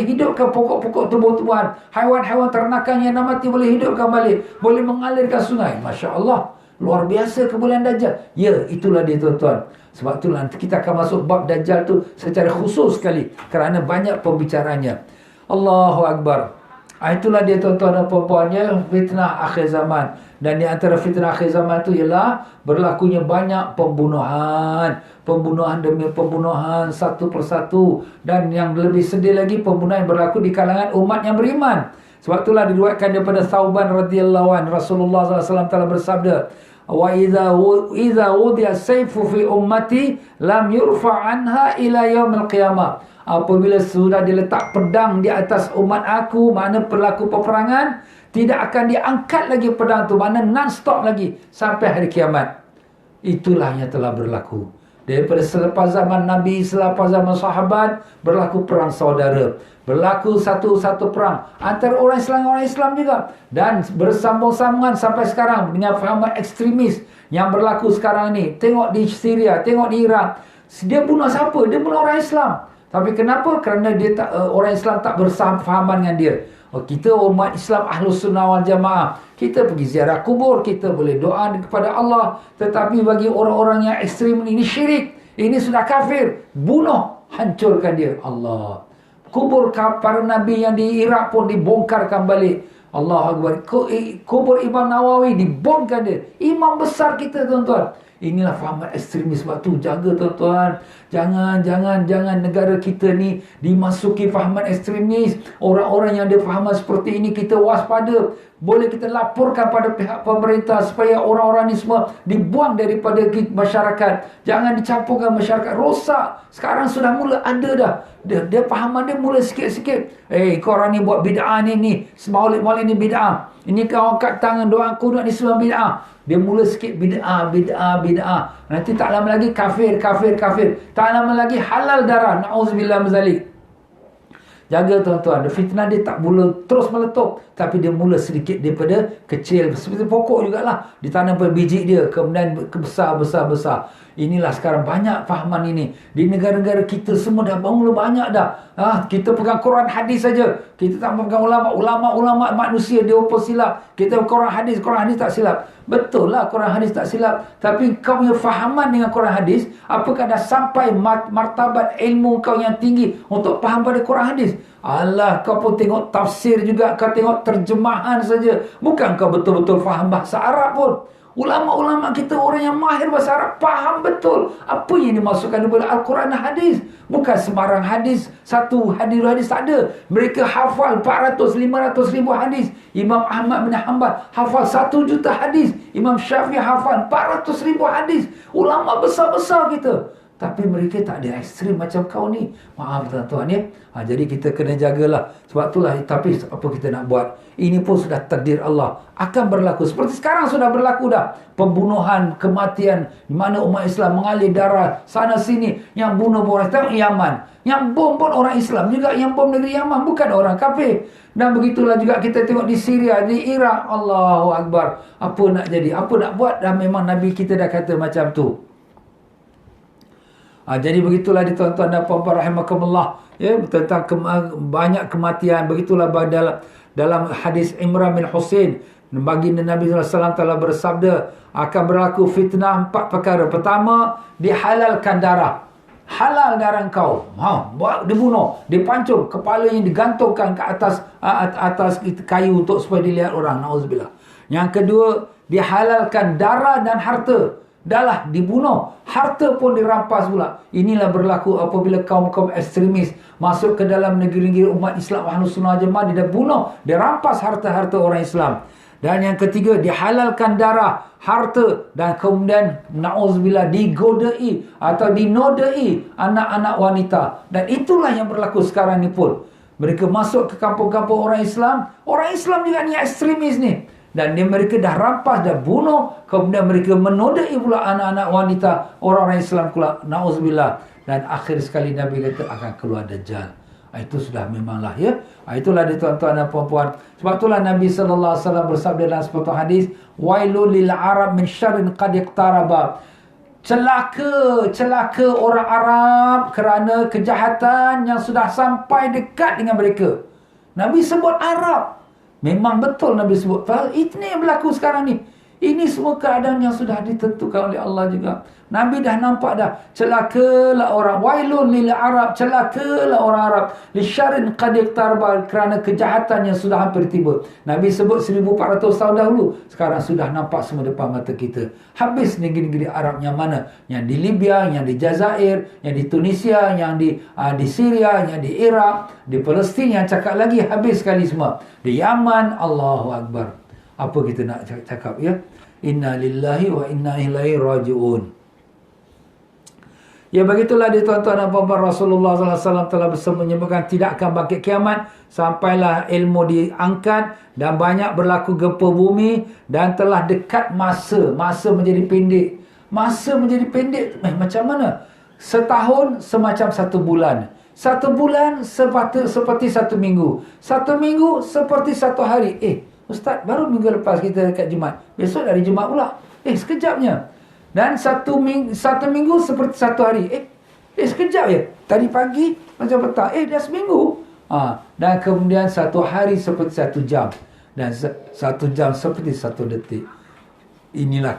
hidupkan pokok-pokok tumbuh-tumbuhan, haiwan-haiwan ternakan yang dah mati boleh hidupkan balik, boleh mengalirkan sungai. Masya Allah. Luar biasa kebolehan Dajjal. Ya, itulah dia tuan-tuan. Sebab itulah nanti kita akan masuk bab Dajjal tu secara khusus sekali. Kerana banyak pembicaranya. Allahu Akbar. Itulah dia tuan-tuan dan puan-puannya, fitnah akhir zaman. Dan di antara fitnah akhir zaman tu ialah berlakunya banyak pembunuhan. Pembunuhan demi pembunuhan satu persatu. Dan yang lebih sedih lagi, pembunuhan yang berlaku di kalangan umat yang beriman. Sebab itulah diriwayatkan daripada Thauban radhiyallahu anhu, Rasulullah SAW telah bersabda, wa idza wudiya sayfu fi ummati lam yurfa anha ila yaumil qiyamah. Apabila sudah diletak pedang di atas umat aku, makna berlaku peperangan, tidak akan diangkat lagi pedang tu, makna non-stop lagi sampai hari kiamat. Itulah yang telah berlaku. Daripada selepas zaman Nabi, selepas zaman sahabat, berlaku perang saudara. Berlaku satu-satu perang antara orang Islam dan orang Islam juga. Dan bersambung-sambungan sampai sekarang dengan fahaman ekstremis yang berlaku sekarang ni. Tengok di Syria, tengok di Iraq. Dia bunuh siapa? Dia bunuh orang Islam. Tapi kenapa? Kerana dia tak, orang Islam tak bersahaman dengan dia. Kita umat Islam Ahlus Sunnah wal Jamaah, kita pergi ziarah kubur, kita boleh doa kepada Allah. Tetapi bagi orang-orang yang ekstrim ini syirik, ini sudah kafir, bunuh, hancurkan dia. Allah. Kubur para nabi yang di Iraq pun dibongkarkan balik. Allah Akbar. Kubur Imam Nawawi dibongkar dia. Imam besar kita tuan-tuan. Inilah fahaman ekstremis. Sebab tu jaga tuan-tuan. Jangan negara kita ni dimasuki fahaman ekstremis. Orang-orang yang ada fahaman seperti ini, kita waspada. Boleh kita laporkan pada pihak pemerintah supaya orang-orang ni semua dibuang daripada masyarakat. Jangan dicampurkan masyarakat. Rosak. Sekarang sudah mula ada dah. Dia fahaman dia mula sikit-sikit. Korang ni buat bid'ah ni. Maulid ni bid'ah. Ini kau angkat tangan doa kunut ni semua bid'ah. Dia mula sikit bid'ah. Nanti tak lama lagi kafir. Tak lama lagi halal darah. Na'udzubillah mazalik. Jaga tuan-tuan. Fitnah dia tak mula terus meletup. Tapi dia mula sedikit daripada kecil. Seperti pokok jugalah. Ditanam pada biji dia. Kemudian besar. Inilah sekarang banyak fahaman ini. Di negara-negara kita semua dah mula banyak dah. Kita pegang Quran hadis saja. Kita tak pegang ulama' manusia. Dia apa silap. Kita Quran hadis tak silap. Betul lah Quran hadis tak silap. Tapi kau punya fahaman dengan Quran hadis, apakah dah sampai martabat ilmu kau yang tinggi untuk faham pada Quran hadis? Allah, kau pun tengok tafsir juga, kau tengok terjemahan saja. Bukan kau betul-betul faham bahasa Arab pun. Ulama-ulama kita, orang yang mahir bahasa Arab, faham betul apa yang dimasukkan daripada Al-Quran dan hadis. Bukan sembarang hadis. Satu hadis tak ada. Mereka hafal 400-500 ribu hadis. Imam Ahmad bin Hanbal hafal 1 juta hadis. Imam Syafi'i hafal 400 ribu hadis. Ulama besar-besar kita. Tapi mereka tak ada ekstrim macam kau ni. Maaf tuan-tuan ya. Jadi kita kena jagalah. Sebab itulah. Tapi apa kita nak buat? Ini pun sudah takdir Allah. Akan berlaku. Seperti sekarang sudah berlaku dah. Pembunuhan, kematian. Di mana umat Islam mengalir darah. Sana sini. Yang bunuh orang Islam, Yaman. Yang bom pun orang Islam juga. Yang bom negeri Yaman. Bukan orang kafir. Dan begitulah juga kita tengok di Syria, di Iraq. Allahu Akbar. Apa nak jadi? Apa nak buat? Dan memang Nabi kita dah kata macam tu. Jadi begitulah di tuan-tuan dan puan-puan rahimakumullah ya, tentang banyak kematian. Begitulah dalam hadis Imran bin Husain, baginda Nabi SAW telah bersabda, akan berlaku fitnah 4 perkara. Pertama, dihalalkan darah. Halal darah kau. Dibunuh, dipancung, kepalanya digantungkan ke atas kayu untuk supaya dilihat orang. Nauzubillah. Yang kedua, dihalalkan darah dan harta. Dahlah dibunuh, harta pun dirampas pula. Inilah berlaku apabila kaum-kaum ekstremis masuk ke dalam negeri-negeri umat Islam Ahlus Sunnah Jamaah. Dia dah bunuh, dia rampas harta-harta orang Islam. Dan yang ketiga, dihalalkan darah, harta, dan kemudian na'udzubillah digodai atau dinodai anak-anak wanita. Dan itulah yang berlaku sekarang ni pun. Mereka masuk ke kampung-kampung orang Islam juga ni ekstremis ni. Dan mereka dah rampas, dah bunuh. Kemudian mereka menodai pula anak-anak wanita orang-orang Islam pula. Na'udzubillah. Dan akhir sekali Nabi kata akan keluar Dajjal. Itu sudah memanglah ya. Itulah dia tuan-tuan dan puan-puan. Sebab itulah Nabi SAW bersabda dalam sepotong hadis, wailul lil Arab min syarrin qad iqtaraba. Celaka orang Arab kerana kejahatan yang sudah sampai dekat dengan mereka. Nabi sebut Arab. Memang betul Nabi sebut. Itu ni yang berlaku sekarang ni. Ini semua keadaan yang sudah ditentukan oleh Allah juga. Nabi dah nampak dah. Celakalah orang. Wailun lil Arab. Celakalah orang Arab. Li syarin qad iqtaraba, kerana kejahatan yang sudah hampir tiba. Nabi sebut 1400 tahun dahulu. Sekarang sudah nampak semua depan mata kita. Habis negeri-negeri Arab yang mana? Yang di Libya, yang di Jazair, yang di Tunisia, yang di Syria, yang di Iraq, di Palestin, yang cakap lagi habis sekali semua. Di Yaman, Allahu Akbar. Apa kita nak cakap ya? Inna lillahi wa inna ilaihi raji'un. Ya, begitulah dia tuan-tuan dan puan-puan, Rasulullah SAW telah menyebutkan tidak akan bangkit kiamat sampailah ilmu diangkat dan banyak berlaku gempa bumi dan telah dekat masa menjadi pendek. Masa menjadi pendek macam mana? Setahun semacam 1 bulan. 1 bulan seperti 1 minggu. 1 minggu seperti 1 hari. Ustaz, baru minggu lepas kita dekat Jumaat. Besok dari Jumaat pula. Sekejapnya. Dan satu minggu seperti 1 hari. Sekejap je. Tadi pagi macam petang. Dah seminggu. Dan kemudian 1 hari seperti 1 jam. Dan 1 jam seperti 1 detik. Inilah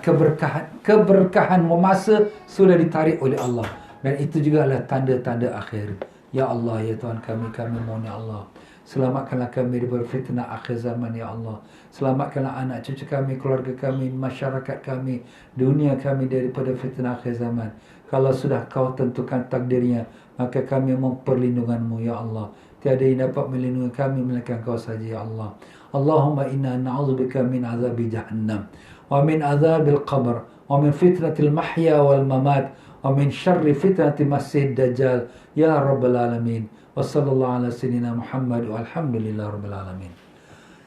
keberkahan masa sudah ditarik oleh Allah. Dan itu juga adalah tanda-tanda akhir. Ya Allah, ya Tuhan kami mohon ya Allah. Selamatkanlah kami daripada fitnah akhir zaman ya Allah. Selamatkanlah anak cucu kami, keluarga kami, masyarakat kami, dunia kami daripada fitnah akhir zaman. Kalau sudah kau tentukan takdirnya, maka kami mohon perlindunganmu ya Allah. Tiada yang dapat melindungi kami melainkan kau saja ya Allah. Allahumma inna na'udzubika min azabi jahannam wa min azabil qabr wa min fitnatil mahya wal mamat wa min syarri fitnati masjid dajjal ya rabbal alamin. Wassallallahu ala sayyidina Muhammad walhamdulillah rabbil alamin.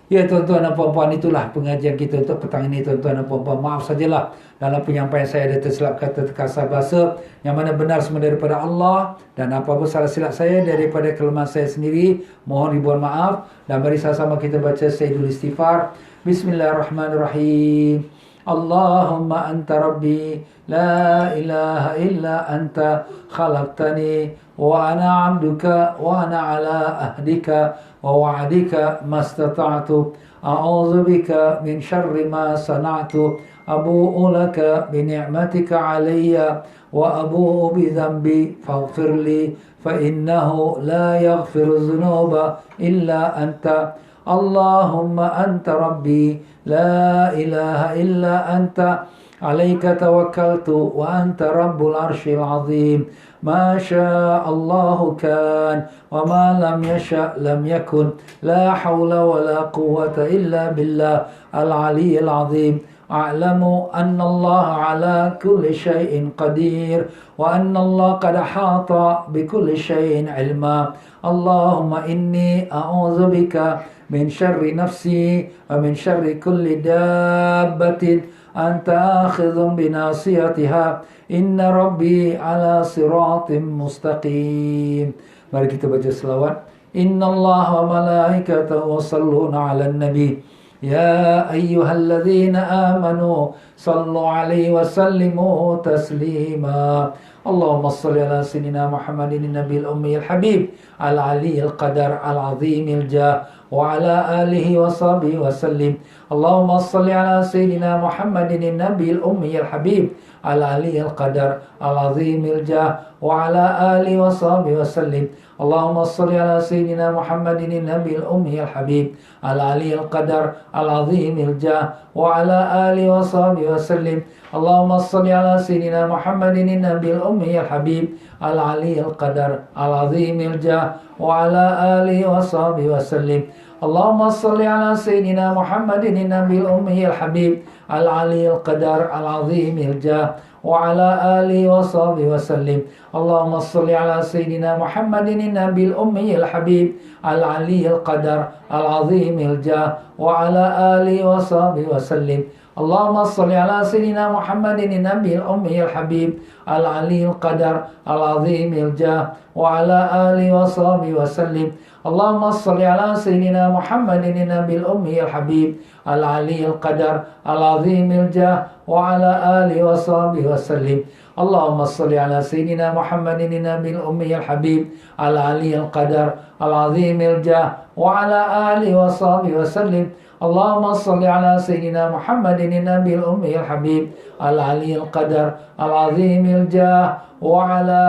Ya tuan-tuan dan puan-puan, itulah pengajian kita untuk petang ini tuan-tuan dan puan-puan. Maaf sajalah dalam penyampaian saya ada tersilap kata, terkasar bahasa, yang mana benar semua daripada Allah, dan apa-apa salah silap saya daripada kelemahan saya sendiri, mohon ribuan maaf. Dan mari sama-sama kita baca Sayyidul Istighfar. Bismillahirrahmanirrahim. Allahumma anta rabbi la ilaha illa anta khalaqtani wa ana 'abduka wa ana 'ala ahdika wa wa'dika mastata'tu a'udzu bika min syarri ma sana'tu abu'u laka bi ni'matika 'alayya wa abu'u bi dhanbi faghfir li fa innahu la yaghfiru dhunuba illa anta. Allahumma anta rabbi la ilaha illa anta alaika tawakkaltu wa anta rabbul arshil azim. Ma syaa Allahu kan wa ma lam yasha lam yakun. La hawla wa la quwwata illa billah al-aliyyil azim. A'lamu anna Allah ala kulli shay'in qadir wa anna Allah qad ahata bi kulli shay'in ilma. Allahumma inni a'udzu bika min syarri nafsi wa min syarri kulli dabbatin anta akhidhun binasiyatiha inna rabbi ala siratim mustaqim. Mari kita baca selawat. Inna Allah wa malaikatahu yusalluna ala nabi ya ayyuhalladzina amanu sallu alaihi wa sallimu taslima. Allahumma salli ala sayyidina Muhammadin nabiyil ummiyil habib al aliyil qadar al azimil jah wa ala alihi wa sahbihi wa sallim. Allahumma salli ala sayyidina Muhammadin nabiyil ummiyil habib al aliyil qadar al azimil jah wa ala alihi wa sahbihi wa sallim. Allahumma salli ala sayyidina Muhammadin nabiyil ummiyil habib al aliyil qadar al azimil jah wa ala alihi wa sahbihi wa sallim. Allahumma salli ala sayyidina Muhammadin nabiyil ummiyil habib al aliyil qadar al azimil jah wa ala alihi wa sahbihi wa sallim. Allahumma salli ala sayyidina Muhammadin nabiyil ummiyil habib al aliyil qadar al azimil jah wa ala alihi wa sahbihi wa sallim. Allahumma salli ala sayyidina Muhammadin nabiyil ummiyil habib al aliyil qadar al azimil jah wa ala alihi wa sahbihi wa sallim. Allahumma salli ala sayyidina Muhammadin nabiyil ummiyil habib al aliyil qadar al azimil jah وعلى آله وصحبه وسلم. اللهم صل على سيدنا محمد النبي الأمي الحبيب العلي القدر العظيم الجاه وعلى آله وصحبه وسلم. اللهم صل على سيدنا محمد النبي الأمي الحبيب العلي القدر العظيم الجاه وعلى آله وصحبه وسلم. اللهم صل على سيدنا محمد النبي الأمي الحبيب العلي القدر العظيم الجاه وعلى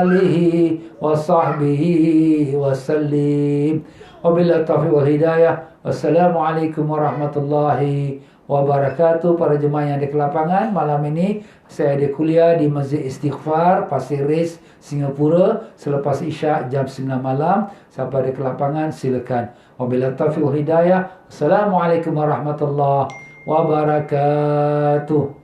آله وصحبه وسلم. وبالله التوفيق والهداية. Wassalamualaikum warahmatullahi wabarakatuh. Para jemaah yang ada ke lapangan, malam ini saya ada kuliah di Masjid Istighfar Pasir Ris, Singapura selepas Isyak jam 9 malam. Siapa ada ke lapangan silakan. Wabillahi taufiq wal hidayah. Assalamualaikum warahmatullahi wabarakatuh.